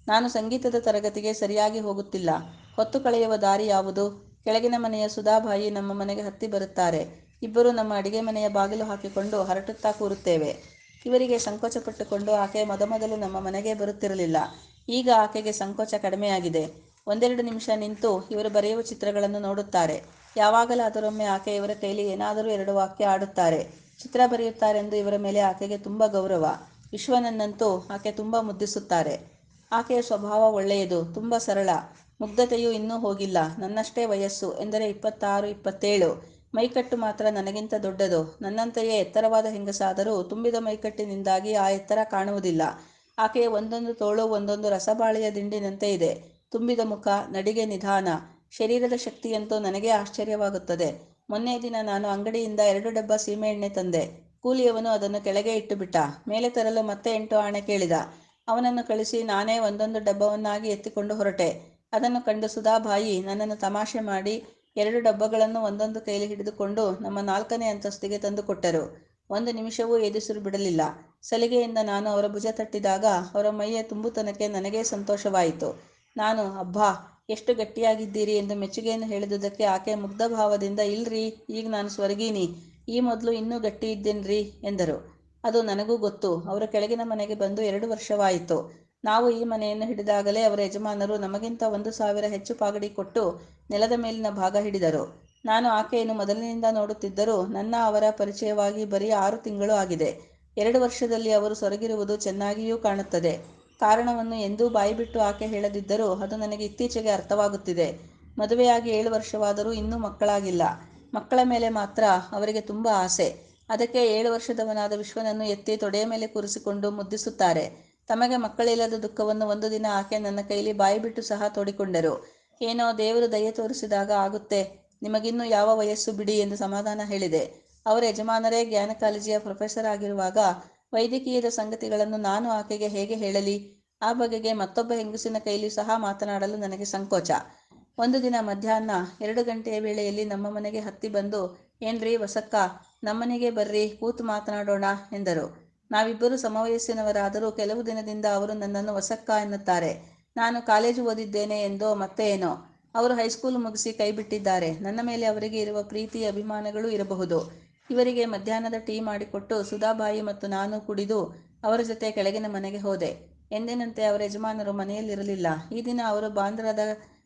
ನಾನು ಸಂಗೀತದ ತರಗತಿಗೆ ಸರಿಯಾಗಿ ಹೋಗುತ್ತಿಲ್ಲ. ಹೊತ್ತು ಕಳೆಯುವ ದಾರಿ ಯಾವುದು? ಕೆಳಗಿನ ಮನೆಯ ಸುಧಾಬಾಯಿ ನಮ್ಮ ಮನೆಗೆ ಹತ್ತಿ ಬರುತ್ತಾರೆ. ಇಬ್ಬರು ನಮ್ಮ ಅಡಿಗೆ ಮನೆಯ ಬಾಗಿಲು ಹಾಕಿಕೊಂಡು ಹರಟುತ್ತಾ ಕೂರುತ್ತೇವೆ. ಇವರಿಗೆ ಸಂಕೋಚಪಟ್ಟುಕೊಂಡು ಆಕೆ ಮೊದಮೊದಲು ನಮ್ಮ ಮನೆಗೆ ಬರುತ್ತಿರಲಿಲ್ಲ. ಈಗ ಆಕೆಗೆ ಸಂಕೋಚ ಕಡಿಮೆಯಾಗಿದೆ. 1-2 ನಿಮಿಷ ನಿಂತು ಇವರು ಬರೆಯುವ ಚಿತ್ರಗಳನ್ನು ನೋಡುತ್ತಾರೆ. ಯಾವಾಗಲಾದರೊಮ್ಮೆ ಆಕೆ ಇವರ ಕೈಲಿ ಏನಾದರೂ 2 ವಾಕ್ಯ ಆಡುತ್ತಾರೆ. ಚಿತ್ರ ಬರೆಯುತ್ತಾರೆಂದು ಇವರ ಮೇಲೆ ಆಕೆಗೆ ತುಂಬ ಗೌರವ. ವಿಶ್ವನನ್ನಂತೂ ಆಕೆ ತುಂಬ ಮುದ್ದಿಸುತ್ತಾರೆ. ಆಕೆಯ ಸ್ವಭಾವ ಒಳ್ಳೆಯದು, ತುಂಬ ಸರಳ. ಮುಗ್ಧತೆಯು ಇನ್ನೂ ಹೋಗಿಲ್ಲ. ನನ್ನಷ್ಟೇ ವಯಸ್ಸು, ಎಂದರೆ 26-27. ಮೈಕಟ್ಟು ಮಾತ್ರ ನನಗಿಂತ ದೊಡ್ಡದು. ನನ್ನಂತೆಯೇ ಎತ್ತರವಾದ ಹೆಂಗಸಾದರೂ ತುಂಬಿದ ಮೈಕಟ್ಟಿನಿಂದಾಗಿ ಆ ಎತ್ತರ ಕಾಣುವುದಿಲ್ಲ. ಆಕೆಯ ಒಂದೊಂದು ತೋಳು ಒಂದೊಂದು ರಸಬಾಳೆಯ ದಿಂಡಿನಂತೆ ಇದೆ. ತುಂಬಿದ ಮುಖ, ನಡಿಗೆ ನಿಧಾನ. ಶರೀರದ ಶಕ್ತಿಯಂತೂ ನನಗೇ ಆಶ್ಚರ್ಯವಾಗುತ್ತದೆ. ಮೊನ್ನೆ ದಿನ ನಾನು ಅಂಗಡಿಯಿಂದ 2 ಡಬ್ಬ ಸೀಮೆಎಣ್ಣೆ ತಂದೆ. ಕೂಲಿಯವನು ಅದನ್ನು ಕೆಳಗೆ ಇಟ್ಟುಬಿಟ್ಟ. ಮೇಲೆ ತರಲು ಮತ್ತೆ 8 ಆಣೆ ಕೇಳಿದ. ಅವನನ್ನು ಕಳಿಸಿ ನಾನೇ ಒಂದೊಂದು ಡಬ್ಬವನ್ನಾಗಿ ಎತ್ತಿಕೊಂಡು ಹೊರಟೆ. ಅದನ್ನು ಕಂಡು ಸುಧಾಬಾಯಿ ನನ್ನನ್ನು ತಮಾಷೆ ಮಾಡಿ 2 ಡಬ್ಬಗಳನ್ನು ಒಂದೊಂದು ಕೈಲಿ ಹಿಡಿದುಕೊಂಡು ನಮ್ಮ 4ನೇ ಅಂತಸ್ತಿಗೆ ತಂದುಕೊಟ್ಟರು. ಒಂದು ನಿಮಿಷವೂ ಎದುಸಿರು ಬಿಡಲಿಲ್ಲ. ಸಲಿಗೆಯಿಂದ ನಾನು ಅವರ ಭುಜ ತಟ್ಟಿದಾಗ ಅವರ ಮೈಯ ತುಂಬುತನಕ್ಕೆ ನನಗೇ ಸಂತೋಷವಾಯಿತು. ನಾನು ಅಬ್ಬಾ, ಎಷ್ಟು ಗಟ್ಟಿಯಾಗಿದ್ದೀರಿ ಎಂದು ಮೆಚ್ಚುಗೆಯನ್ನು ಹೇಳಿದುದಕ್ಕೆ ಆಕೆ ಮುಗ್ಧಭಾವದಿಂದ ಇಲ್ರಿ, ಈಗ ನಾನು ಸ್ವರ್ಗೀನಿ, ಈ ಮೊದಲು ಇನ್ನೂ ಗಟ್ಟಿ ಇದ್ದೇನ್ರಿ ಎಂದರು. ಅದು ನನಗೂ ಗೊತ್ತು. ಅವರು ಕೆಳಗಿನ ಮನೆಗೆ ಬಂದು 2 ವರ್ಷವಾಯಿತು. ನಾವು ಈ ಮನೆಯನ್ನು ಹಿಡಿದಾಗಲೇ ಅವರ ಯಜಮಾನರು ನಮಗಿಂತ 1,000 ಹೆಚ್ಚು ಪಾಗಡಿ ಕೊಟ್ಟು ನೆಲದ ಮೇಲಿನ ಭಾಗ ಹಿಡಿದರು. ನಾನು ಆಕೆಯನ್ನು ಮೊದಲಿನಿಂದ ನೋಡುತ್ತಿದ್ದರೂ ನನ್ನ ಅವರ ಪರಿಚಯವಾಗಿ ಬರೀ 6 ತಿಂಗಳು ಆಗಿದೆ. 2 ವರ್ಷದಲ್ಲಿ ಅವರು ಸೊರಗಿರುವುದು ಚೆನ್ನಾಗಿಯೂ ಕಾಣುತ್ತದೆ. ಕಾರಣವನ್ನು ಎಂದೂ ಬಾಯಿಬಿಟ್ಟು ಆಕೆ ಹೇಳದಿದ್ದರೂ ಅದು ನನಗೆ ಇತ್ತೀಚೆಗೆ ಅರ್ಥವಾಗುತ್ತಿದೆ. ಮದುವೆಯಾಗಿ 7 ವರ್ಷವಾದರೂ ಇನ್ನೂ ಮಕ್ಕಳಾಗಿಲ್ಲ. ಮಕ್ಕಳ ಮೇಲೆ ಮಾತ್ರ ಅವರಿಗೆ ತುಂಬ ಆಸೆ. ಅದಕ್ಕೆ 7 ವರ್ಷದವನಾದ ವಿಶ್ವನನ್ನು ಎತ್ತಿ ತೊಡೆಯ ಮೇಲೆ ಕೂರಿಸಿಕೊಂಡು ಮುದ್ದಿಸುತ್ತಾರೆ. ತಮಗೆ ಮಕ್ಕಳಿಲ್ಲದ ದುಃಖವನ್ನು ಒಂದು ದಿನ ಆಕೆ ನನ್ನ ಕೈಲಿ ಬಾಯಿಬಿಟ್ಟು ಸಹ ತೋಡಿಕೊಂಡರು. ಏನೋ ದೇವರು ದಯೆ ತೋರಿಸಿದಾಗ ಆಗುತ್ತೆ, ನಿಮಗಿನ್ನೂ ಯಾವ ವಯಸ್ಸು ಬಿಡಿ ಎಂದು ಸಮಾಧಾನ ಹೇಳಿದೆ. ಅವರ ಯಜಮಾನರೇ ಗ್ಯಾನಕಾಲಜಿಯ ಪ್ರೊಫೆಸರ್ ಆಗಿರುವಾಗ ವೈದ್ಯಕೀಯದ ಸಂಗತಿಗಳನ್ನು ನಾನು ಆಕೆಗೆ ಹೇಗೆ ಹೇಳಲಿ? ಆ ಬಗೆಗೆ ಮತ್ತೊಬ್ಬ ಹೆಂಗಸಿನ ಕೈಲಿ ಸಹ ಮಾತನಾಡಲು ನನಗೆ ಸಂಕೋಚ. ಒಂದು ದಿನ ಮಧ್ಯಾಹ್ನ 2 ಗಂಟೆಯ ವೇಳೆಯಲ್ಲಿ ನಮ್ಮ ಮನೆಗೆ ಹತ್ತಿ ಬಂದು, ಏನ್ರಿ ವಸಕ್ಕ, ನಮ್ಮನೆಗೆ ಬರ್ರಿ, ಕೂತು ಮಾತನಾಡೋಣ ಎಂದರು. ನಾವಿಬ್ಬರೂ ಸಮವಯಸ್ಸಿನವರಾದರೂ ಕೆಲವು ದಿನದಿಂದ ಅವರು ನನ್ನನ್ನು ವಸಕ್ಕ ಎನ್ನುತ್ತಾರೆ. ನಾನು ಕಾಲೇಜು ಓದಿದ್ದೇನೆ ಎಂದೋ ಮತ್ತೆ ಏನೋ. ಅವರು ಹೈಸ್ಕೂಲು ಮುಗಿಸಿ ಕೈ ಬಿಟ್ಟಿದ್ದಾರೆ. ನನ್ನ ಮೇಲೆ ಅವರಿಗೆ ಇರುವ ಪ್ರೀತಿ ಅಭಿಮಾನಗಳೂ ಇರಬಹುದು. ಇವರಿಗೆ ಮಧ್ಯಾಹ್ನದ ಟೀ ಮಾಡಿಕೊಟ್ಟು ಸುಧಾಬಾಯಿ ಮತ್ತು ನಾನು ಕುಡಿದು ಅವರ ಜೊತೆ ಕೆಳಗಿನ ಮನೆಗೆ ಹೋದೆ. ಎಂದಿನಂತೆ ಅವರ ಯಜಮಾನರು ಮನೆಯಲ್ಲಿರಲಿಲ್ಲ. ಈ ದಿನ ಅವರು ಬಾಂದ್ರಾದ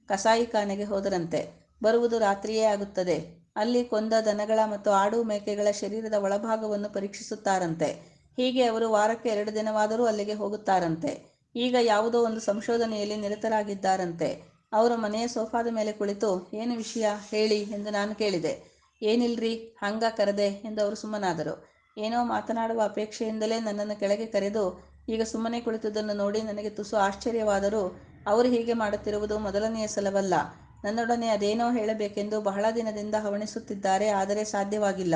ಕಸಾಯಿಖಾನೆಗೆ ಹೋದರಂತೆ. ಬರುವುದು ರಾತ್ರಿಯೇ ಆಗುತ್ತದೆ. ಅಲ್ಲಿ ಕೊಂದ ದನಗಳ ಮತ್ತು ಆಡು ಮೇಕೆಗಳ ಶರೀರದ ಒಳಭಾಗವನ್ನು ಪರೀಕ್ಷಿಸುತ್ತಾರಂತೆ. ಹೀಗೆ ಅವರು ವಾರಕ್ಕೆ 2 ದಿನವಾದರೂ ಅಲ್ಲಿಗೆ ಹೋಗುತ್ತಾರಂತೆ. ಈಗ ಯಾವುದೋ ಒಂದು ಸಂಶೋಧನೆಯಲ್ಲಿ ನಿರತರಾಗಿದ್ದಾರಂತೆ. ಅವರು ಮನೆಯ ಸೋಫಾದ ಮೇಲೆ ಕುಳಿತು, ಏನು ವಿಷಯ ಹೇಳಿ ಎಂದು ನಾನು ಕೇಳಿದೆ. ಏನಿಲ್ರಿ, ಹಂಗ ಕರೆದೆ ಎಂದು ಅವರು ಸುಮ್ಮನಾದರು. ಏನೋ ಮಾತನಾಡುವ ಅಪೇಕ್ಷೆಯಿಂದಲೇ ನನ್ನನ್ನು ಕೆಳಗೆ ಕರೆದು ಈಗ ಸುಮ್ಮನೆ ಕುಳಿತುದನ್ನು ನೋಡಿ ನನಗೆ ತುಸು ಆಶ್ಚರ್ಯವಾದರೂ ಅವರು ಹೀಗೆ ಮಾಡುತ್ತಿರುವುದು ಮೊದಲನೆಯ ಸಲವಲ್ಲ. ನನ್ನೊಡನೆ ಅದೇನೋ ಹೇಳಬೇಕೆಂದು ಬಹಳ ದಿನದಿಂದ ಹವಣಿಸುತ್ತಿದ್ದಾರೆ. ಆದರೆ ಸಾಧ್ಯವಾಗಿಲ್ಲ.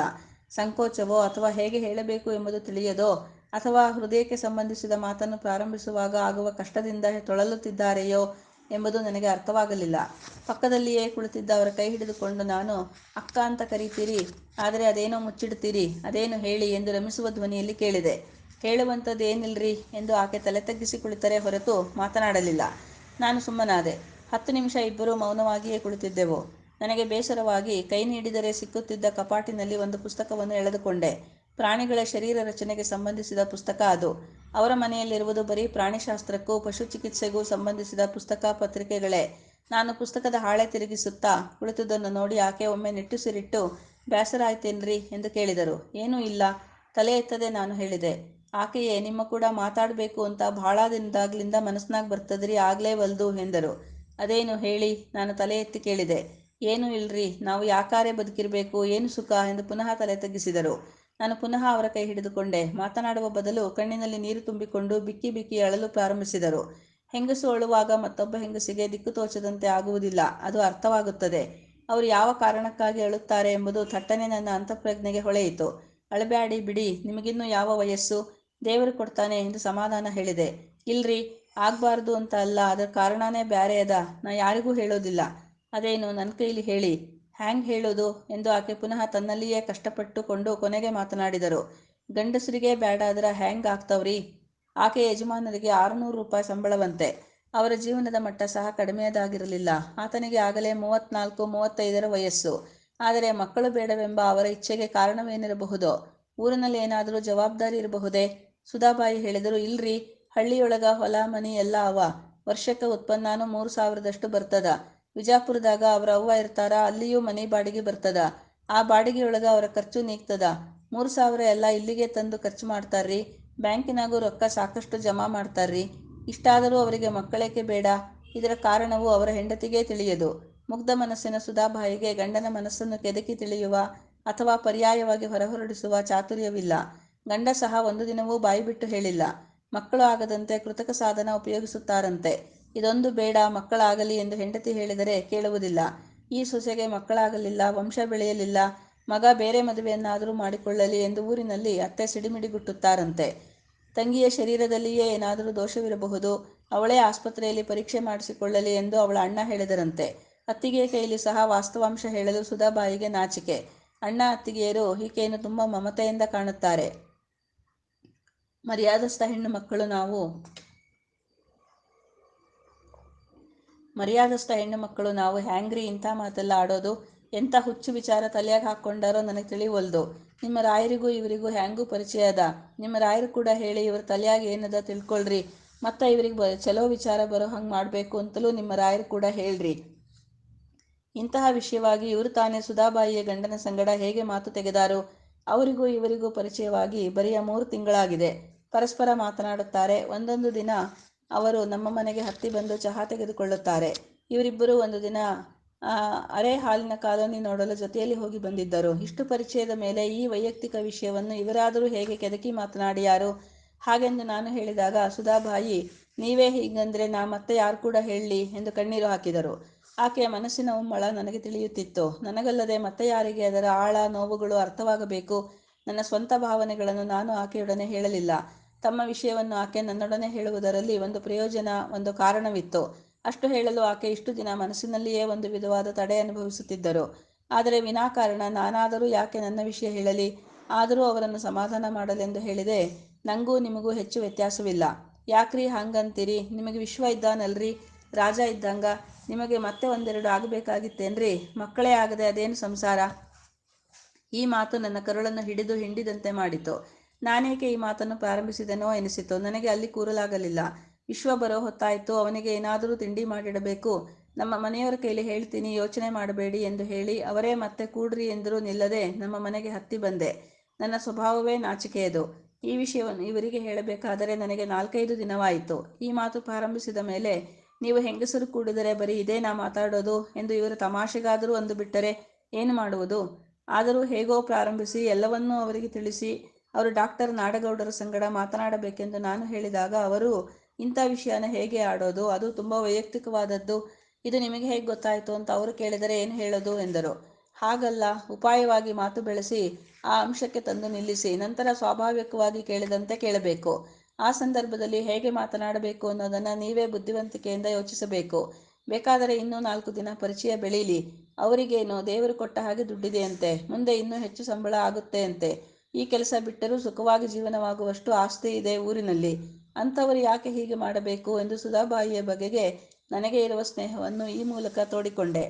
ಸಂಕೋಚವೋ ಅಥವಾ ಹೇಗೆ ಹೇಳಬೇಕು ಎಂಬುದು ತಿಳಿಯದೋ ಅಥವಾ ಹೃದಯಕ್ಕೆ ಸಂಬಂಧಿಸಿದ ಮಾತನ್ನು ಪ್ರಾರಂಭಿಸುವಾಗ ಆಗುವ ಕಷ್ಟದಿಂದ ತೊಳಲುತ್ತಿದ್ದಾರೆಯೋ ಎಂಬುದು ನನಗೆ ಅರ್ಥವಾಗಲಿಲ್ಲ. ಪಕ್ಕದಲ್ಲಿಯೇ ಕುಳಿತಿದ್ದ ಅವರ ಕೈ ಹಿಡಿದುಕೊಂಡು ನಾನು, ಅಕ್ಕ ಅಂತ ಕರೀತೀರಿ, ಆದರೆ ಅದೇನೋ ಮುಚ್ಚಿಡ್ತೀರಿ, ಅದೇನು ಹೇಳಿ ಎಂದು ರಮಿಸುವ ಧ್ವನಿಯಲ್ಲಿ ಕೇಳಿದೆ. ಹೇಳುವಂಥದ್ದೇನಿಲ್ರಿ ಎಂದು ಆಕೆ ತಲೆ ತಗ್ಗಿಸಿ ಕುಳಿತರೆ ಹೊರತು ಮಾತನಾಡಲಿಲ್ಲ. ನಾನು ಸುಮ್ಮನಾದೆ. 10 ನಿಮಿಷ ಇಬ್ಬರೂ ಮೌನವಾಗಿಯೇ ಕುಳಿತಿದ್ದೆವು. ನನಗೆ ಬೇಸರವಾಗಿ ಕೈ ನೀಡಿದರೆ ಸಿಕ್ಕುತ್ತಿದ್ದ ಕಪಾಟಿನಲ್ಲಿ ಒಂದು ಪುಸ್ತಕವನ್ನು ಎಳೆದುಕೊಂಡೆ. ಪ್ರಾಣಿಗಳ ಶರೀರ ರಚನೆಗೆ ಸಂಬಂಧಿಸಿದ ಪುಸ್ತಕ ಅದು. ಅವರ ಮನೆಯಲ್ಲಿರುವುದು ಬರೀ ಪ್ರಾಣಿಶಾಸ್ತ್ರಕ್ಕೂ ಪಶುಚಿಕಿತ್ಸೆಗೂ ಸಂಬಂಧಿಸಿದ ಪುಸ್ತಕ ಪತ್ರಿಕೆಗಳೇ. ನಾನು ಪುಸ್ತಕದ ಹಾಳೆ ತಿರುಗಿಸುತ್ತಾ ಕುಳಿತುದನ್ನು ನೋಡಿ ಆಕೆ ಒಮ್ಮೆ ನಿಟ್ಟುಸಿರಿಟ್ಟು, ಬೇಸರ ಆಯ್ತೇನ್ರಿ ಎಂದು ಕೇಳಿದರು. ಏನೂ ಇಲ್ಲ, ತಲೆ ಎತ್ತದೆ ನಾನು ಹೇಳಿದೆ. ಆಕೆಯೇ, ನಿಮ್ಮ ಕೂಡ ಮಾತಾಡಬೇಕು ಅಂತ ಭಾಳ ದಿನದಾಗ್ಲಿಂದ ಮನಸ್ನಾಗ ಬರ್ತದ್ರಿ, ಆಗ್ಲೇ ವಲ್ದು ಎಂದರು. ಅದೇನು ಹೇಳಿ, ನಾನು ತಲೆ ಎತ್ತಿ ಕೇಳಿದೆ. ಏನೂ ಇಲ್ರಿ, ನಾವು ಯಾಕಾರೆ ಬದುಕಿರಬೇಕು, ಏನು ಸುಖ ಎಂದು ಪುನಃ ತಲೆ ತಗ್ಗಿಸಿದರು. ನಾನು ಪುನಃ ಅವರ ಕೈ ಹಿಡಿದುಕೊಂಡೆ. ಮಾತನಾಡುವ ಬದಲು ಕಣ್ಣಿನಲ್ಲಿ ನೀರು ತುಂಬಿಕೊಂಡು ಬಿಕ್ಕಿ ಬಿಕ್ಕಿ ಅಳಲು ಪ್ರಾರಂಭಿಸಿದರು. ಹೆಂಗಸು ಅಳುವಾಗ ಮತ್ತೊಬ್ಬ ಹೆಂಗಸಿಗೆ ದಿಕ್ಕು ತೋಚದಂತೆ ಆಗುವುದಿಲ್ಲ, ಅದು ಅರ್ಥವಾಗುತ್ತದೆ. ಅವರು ಯಾವ ಕಾರಣಕ್ಕಾಗಿ ಅಳುತ್ತಾರೆ ಎಂಬುದು ಥಟ್ಟನೆ ನನ್ನ ಅಂತಃಪ್ರಜ್ಞೆಗೆ ಹೊಳೆಯಿತು. ಅಳಬ್ಯಾಡಿ ಬಿಡಿ, ನಿಮಗಿನ್ನೂ ಯಾವ ವಯಸ್ಸು, ದೇವರು ಕೊಡ್ತಾನೆ ಎಂದು ಸಮಾಧಾನ ಹೇಳಿದೆ. ಇಲ್ರಿ, ಆಗ್ಬಾರ್ದು ಅಂತ ಅಲ್ಲ, ಅದರ ಕಾರಣನೇ ಬ್ಯಾರೆ ಅದ, ನಾ ಯಾರಿಗೂ ಹೇಳೋದಿಲ್ಲ. ಅದೇನು, ನನ್ನ ಕೈಲಿ ಹೇಳಿ. ಹ್ಯಾಂಗ್ ಹೇಳೋದು ಎಂದು ಆಕೆ ಪುನಃ ತನ್ನಲ್ಲಿಯೇ ಕಷ್ಟಪಟ್ಟುಕೊಂಡು ಕೊನೆಗೆ ಮಾತನಾಡಿದರು. ಗಂಡಸರಿಗೆ ಬ್ಯಾಡಾದ್ರ ಹ್ಯಾಂಗ್ ಆಗ್ತಾವ್ರಿ? ಆಕೆಯ ಯಜಮಾನರಿಗೆ 600 ರೂಪಾಯಿ ಸಂಬಳವಂತೆ. ಅವರ ಜೀವನದ ಮಟ್ಟ ಸಹ ಕಡಿಮೆಯದಾಗಿರಲಿಲ್ಲ. ಆತನಿಗೆ ಆಗಲೇ 34-35 ವಯಸ್ಸು. ಆದರೆ ಮಕ್ಕಳು ಬೇಡವೆಂಬ ಅವರ ಇಚ್ಛೆಗೆ ಕಾರಣವೇನಿರಬಹುದೋ? ಊರಿನಲ್ಲಿ ಏನಾದರೂ ಜವಾಬ್ದಾರಿ ಇರಬಹುದೇ? ಸುಧಾಬಾಯಿ ಹೇಳಿದರು. ಇಲ್ರಿ, ಹಳ್ಳಿಯೊಳಗ ಹೊಲ ಮನಿ ಎಲ್ಲ ಅವ. ವರ್ಷಕ್ಕ ಉತ್ಪನ್ನಾನು 3,000ದಷ್ಟು ಬರ್ತದ. ವಿಜಾಪುರದಾಗ ಅವರ ಅವ್ವ ಇರ್ತಾರ, ಅಲ್ಲಿಯೂ ಮನಿ ಬಾಡಿಗೆ ಬರ್ತದ. ಆ ಬಾಡಿಗೆಯೊಳಗ ಅವರ ಖರ್ಚು ನೀಗ್ತದ. 3,000 ಎಲ್ಲ ಇಲ್ಲಿಗೆ ತಂದು ಖರ್ಚು ಮಾಡ್ತಾರ್ರಿ. ಬ್ಯಾಂಕಿನಾಗೂ ರೊಕ್ಕ ಸಾಕಷ್ಟು ಜಮಾ ಮಾಡ್ತಾರ್ರಿ. ಇಷ್ಟಾದರೂ ಅವರಿಗೆ ಮಕ್ಕಳೇಕೆ ಬೇಡ? ಇದರ ಕಾರಣವು ಅವರ ಹೆಂಡತಿಗೇ ತಿಳಿಯದು. ಮುಗ್ಧ ಮನಸ್ಸಿನ ಸುಧಾಬಾಯಿಗೆ ಗಂಡನ ಮನಸ್ಸನ್ನು ಕೆದಕಿ ತಿಳಿಯುವ ಅಥವಾ ಪರ್ಯಾಯವಾಗಿ ಹೊರಹೊರಡಿಸುವ ಚಾತುರ್ಯವಿಲ್ಲ. ಗಂಡ ಸಹ ಒಂದು ದಿನವೂ ಬಾಯಿಬಿಟ್ಟು ಹೇಳಿಲ್ಲ. ಮಕ್ಕಳು ಆಗದಂತೆ ಕೃತಕ ಸಾಧನ ಉಪಯೋಗಿಸುತ್ತಾರಂತೆ. ಇದೊಂದು ಬೇಡ, ಮಕ್ಕಳಾಗಲಿ ಎಂದು ಹೆಂಡತಿ ಹೇಳಿದರೆ ಕೇಳುವುದಿಲ್ಲ. ಈ ಸೊಸೆಗೆ ಮಕ್ಕಳಾಗಲಿಲ್ಲ, ವಂಶ ಬೆಳೆಯಲಿಲ್ಲ, ಮಗ ಬೇರೆ ಮದುವೆಯನ್ನಾದರೂ ಮಾಡಿಕೊಳ್ಳಲಿ ಎಂದು ಊರಿನಲ್ಲಿ ಅತ್ತೆ ಸಿಡಿಮಿಡಿಗುಟ್ಟುತ್ತಾರಂತೆ. ತಂಗಿಯ ಶರೀರದಲ್ಲಿಯೇ ಏನಾದರೂ ದೋಷವಿರಬಹುದು, ಅವಳೇ ಆಸ್ಪತ್ರೆಯಲ್ಲಿ ಪರೀಕ್ಷೆ ಮಾಡಿಸಿಕೊಳ್ಳಲಿ ಎಂದು ಅವಳ ಅಣ್ಣ ಹೇಳಿದರಂತೆ. ಅತ್ತಿಗೆಯ ಕೈಲಿ ಸಹ ವಾಸ್ತವಾಂಶ ಹೇಳಲು ಸುಧಾಬಾಯಿಗೆ ನಾಚಿಕೆ. ಅಣ್ಣ ಅತ್ತಿಗೆಯರು ಈಕೆಯನ್ನು ತುಂಬ ಮಮತೆಯಿಂದ ಕಾಣುತ್ತಾರೆ. ಮರ್ಯಾದಸ್ಥ ಹೆಣ್ಣು ಮಕ್ಕಳು ನಾವು ಹ್ಯಾಂಗ್ರಿ ಇಂಥ ಮಾತೆಲ್ಲ ಆಡೋದು? ಎಂಥ ಹುಚ್ಚು ವಿಚಾರ ತಲೆಯಾಗ ಹಾಕ್ಕೊಂಡಾರೋ ನನಗೆ ತಿಳಿವಲ್ದು. ನಿಮ್ಮ ರಾಯರಿಗೂ ಇವರಿಗೂ ಹ್ಯಾಂಗೂ ಪರಿಚಯ ಅದ? ನಿಮ್ಮ ರಾಯರು ಕೂಡ ಹೇಳಿ ಇವ್ರ ತಲೆಯಾಗ ಏನದ ತಿಳ್ಕೊಳ್ರಿ, ಮತ್ತು ಇವ್ರಿಗೆ ಚಲೋ ವಿಚಾರ ಬರೋ ಹಂಗೆ ಮಾಡಬೇಕು ಅಂತಲೂ ನಿಮ್ಮ ರಾಯರು ಕೂಡ ಹೇಳ್ರಿ. ಇಂತಹ ವಿಷಯವಾಗಿ ಇವರು ತಾನೇ ಸುಧಾಬಾಯಿಯ ಗಂಡನ ಸಂಗಡ ಹೇಗೆ ಮಾತು ತೆಗೆದಾರು? ಅವರಿಗೂ ಇವರಿಗೂ ಪರಿಚಯವಾಗಿ ಬರಿಯ 3 ತಿಂಗಳಾಗಿದೆ. ಪರಸ್ಪರ ಮಾತನಾಡುತ್ತಾರೆ. ಒಂದೊಂದು ದಿನ ಅವರು ನಮ್ಮ ಮನೆಗೆ ಹತ್ತಿ ಬಂದು ಚಹಾ ತೆಗೆದುಕೊಳ್ಳುತ್ತಾರೆ. ಇವರಿಬ್ಬರು ಒಂದು ದಿನ ಅರೆ ಹಾಲಿನ ಕಾಲೋನಿ ನೋಡಲು ಜೊತೆಯಲ್ಲಿ ಹೋಗಿ ಬಂದಿದ್ದರು. ಇಷ್ಟು ಪರಿಚಯದ ಮೇಲೆ ಈ ವೈಯಕ್ತಿಕ ವಿಷಯವನ್ನು ಇವರಾದರೂ ಹೇಗೆ ಕೆದಕಿ ಮಾತನಾಡಿಯಾರು? ಹಾಗೆಂದು ನಾನು ಹೇಳಿದಾಗ ಸುಧಾಬಾಯಿ, ನೀವೇ ಹೀಗಂದ್ರೆ ನಾ ಮತ್ತೆ ಯಾರು ಕೂಡ ಹೇಳಲಿ ಎಂದು ಕಣ್ಣೀರು ಹಾಕಿದರು. ಆಕೆಯ ಮನಸ್ಸಿನ ಉಮ್ಮಳ ನನಗೆ ತಿಳಿಯುತ್ತಿತ್ತು. ನನಗಲ್ಲದೆ ಮತ್ತೆ ಯಾರಿಗೆ ಅದರ ಆಳ ನೋವುಗಳು ಅರ್ಥವಾಗಬೇಕು? ನನ್ನ ಸ್ವಂತ ಭಾವನೆಗಳನ್ನು ನಾನು ಆಕೆಯೊಡನೆ ಹೇಳಲಿಲ್ಲ. ತಮ್ಮ ವಿಷಯವನ್ನು ಆಕೆ ನನ್ನೊಡನೆ ಹೇಳುವುದರಲ್ಲಿ ಒಂದು ಪ್ರಯೋಜನ, ಒಂದು ಕಾರಣವಿತ್ತು. ಅಷ್ಟು ಹೇಳಲು ಆಕೆ ಇಷ್ಟು ದಿನ ಮನಸ್ಸಿನಲ್ಲಿಯೇ ಒಂದು ವಿಧವಾದ ತಡೆ ಅನುಭವಿಸುತ್ತಿದ್ದರು. ಆದರೆ ವಿನಾಕಾರಣ ನಾನಾದರೂ ಯಾಕೆ ನನ್ನ ವಿಷಯ ಹೇಳಲಿ? ಆದರೂ ಅವರನ್ನು ಸಮಾಧಾನ ಮಾಡಲೆಂದು ಹೇಳಿದೆ, ನಂಗೂ ನಿಮಗೂ ಹೆಚ್ಚು ವ್ಯತ್ಯಾಸವಿಲ್ಲ. ಯಾಕ್ರಿ ಹಂಗಂತೀರಿ? ನಿಮಗೆ ವಿಶ್ವ ಇದ್ದಾನಲ್ರಿ, ರಾಜ ಇದ್ದಂಗ. ನಿಮಗೆ ಮತ್ತೆ ಒಂದೆರಡು ಆಗಬೇಕಾಗಿತ್ತೇನ್ರಿ? ಮಕ್ಕಳೇ ಆಗದೆ ಅದೇನು ಸಂಸಾರ? ಈ ಮಾತು ನನ್ನ ಕರುಳನ್ನು ಹಿಡಿದು ಹಿಂಡಿದಂತೆ ಮಾಡಿತು. ನಾನೇಕೆ ಈ ಮಾತನ್ನು ಪ್ರಾರಂಭಿಸಿದೆನೋ ಎನಿಸಿತು. ನನಗೆ ಅಲ್ಲಿ ಕೂರಲಾಗಲಿಲ್ಲ. ವಿಶ್ವ ಬರೋ ಹೊತ್ತಾಯಿತು. ಅವನಿಗೆ ಏನಾದರೂ ತಿಂಡಿ ಮಾಡಿಡಬೇಕು. ನಮ್ಮ ಮನೆಯವರ ಕೈಲಿ ಹೇಳ್ತೀನಿ, ಯೋಚನೆ ಮಾಡಬೇಡಿ ಎಂದು ಹೇಳಿ ಅವರೇ ಮತ್ತೆ ಕೂಡ್ರಿ ಎಂದರೂ ನಿಲ್ಲದೆ ನಮ್ಮ ಮನೆಗೆ ಹತ್ತಿ ಬಂದೆ. ನನ್ನ ಸ್ವಭಾವವೇ ನಾಚಿಕೆಯದು. ಈ ವಿಷಯವನ್ನು ಇವರಿಗೆ ಹೇಳಬೇಕಾದರೆ ನನಗೆ 4-5 ದಿನವಾಯಿತು. ಈ ಮಾತು ಪ್ರಾರಂಭಿಸಿದ ಮೇಲೆ, ನೀವು ಹೆಂಗಸರು ಕೂಡಿದರೆ ಬರೀ ಇದೇನಾ ಮಾತಾಡೋದು ಎಂದು ಇವರು ತಮಾಷೆಗಾದರೂ ಅಂದು ಬಿಟ್ಟರೆ ಏನು ಮಾಡುವುದು? ಆದರೂ ಹೇಗೋ ಪ್ರಾರಂಭಿಸಿ ಎಲ್ಲವನ್ನೂ ಅವರಿಗೆ ತಿಳಿಸಿ ಅವರು ಡಾಕ್ಟರ್ ನಾಡಗೌಡರ ಸಂಗಡ ಮಾತನಾಡಬೇಕೆಂದು ನಾನು ಹೇಳಿದಾಗ ಅವರು, ಇಂಥ ವಿಷಯನ ಹೇಗೆ ಆಡೋದು? ಅದು ತುಂಬ ವೈಯಕ್ತಿಕವಾದದ್ದು. ಇದು ನಿಮಗೆ ಹೇಗೆ ಗೊತ್ತಾಯಿತು ಅಂತ ಅವರು ಕೇಳಿದರೆ ಏನು ಹೇಳೋದು ಎಂದರು. ಹಾಗಲ್ಲ, ಉಪಾಯವಾಗಿ ಮಾತು ಬೆಳೆಸಿ ಆ ಅಂಶಕ್ಕೆ ತಂದು ನಿಲ್ಲಿಸಿ ನಂತರ ಸ್ವಾಭಾವಿಕವಾಗಿ ಕೇಳಿದಂತೆ ಕೇಳಬೇಕು. ಆ ಸಂದರ್ಭದಲ್ಲಿ ಹೇಗೆ ಮಾತನಾಡಬೇಕು ಅನ್ನೋದನ್ನು ನೀವೇ ಬುದ್ಧಿವಂತಿಕೆಯಿಂದ ಯೋಚಿಸಬೇಕು. ಬೇಕಾದರೆ ಇನ್ನೂ 4 ದಿನ ಪರಿಚಯ ಬೆಳೀಲಿ. ಅವರಿಗೇನೋ ದೇವರು ಕೊಟ್ಟ ಹಾಗೆ ದುಡ್ಡಿದೆಯಂತೆ, ಮುಂದೆ ಇನ್ನೂ ಹೆಚ್ಚು ಸಂಬಳ ಆಗುತ್ತೆ ಅಂತೆ. ಈ ಕೆಲಸ ಬಿಟ್ಟರೂ ಸುಖವಾಗಿ ಜೀವನವಾಗುವಷ್ಟು ಆಸ್ತಿ ಇದೆ ಊರಿನಲ್ಲಿ. ಅಂಥವರು ಯಾಕೆ ಹೀಗೆ ಮಾಡಬೇಕು ಎಂದು ಸುಧಾಬಾಯಿಯ ಬಗೆಗೆ ನನಗೆ ಇರುವ ಸ್ನೇಹವನ್ನು ಈ ಮೂಲಕ ತೋಡಿಕೊಂಡೆ.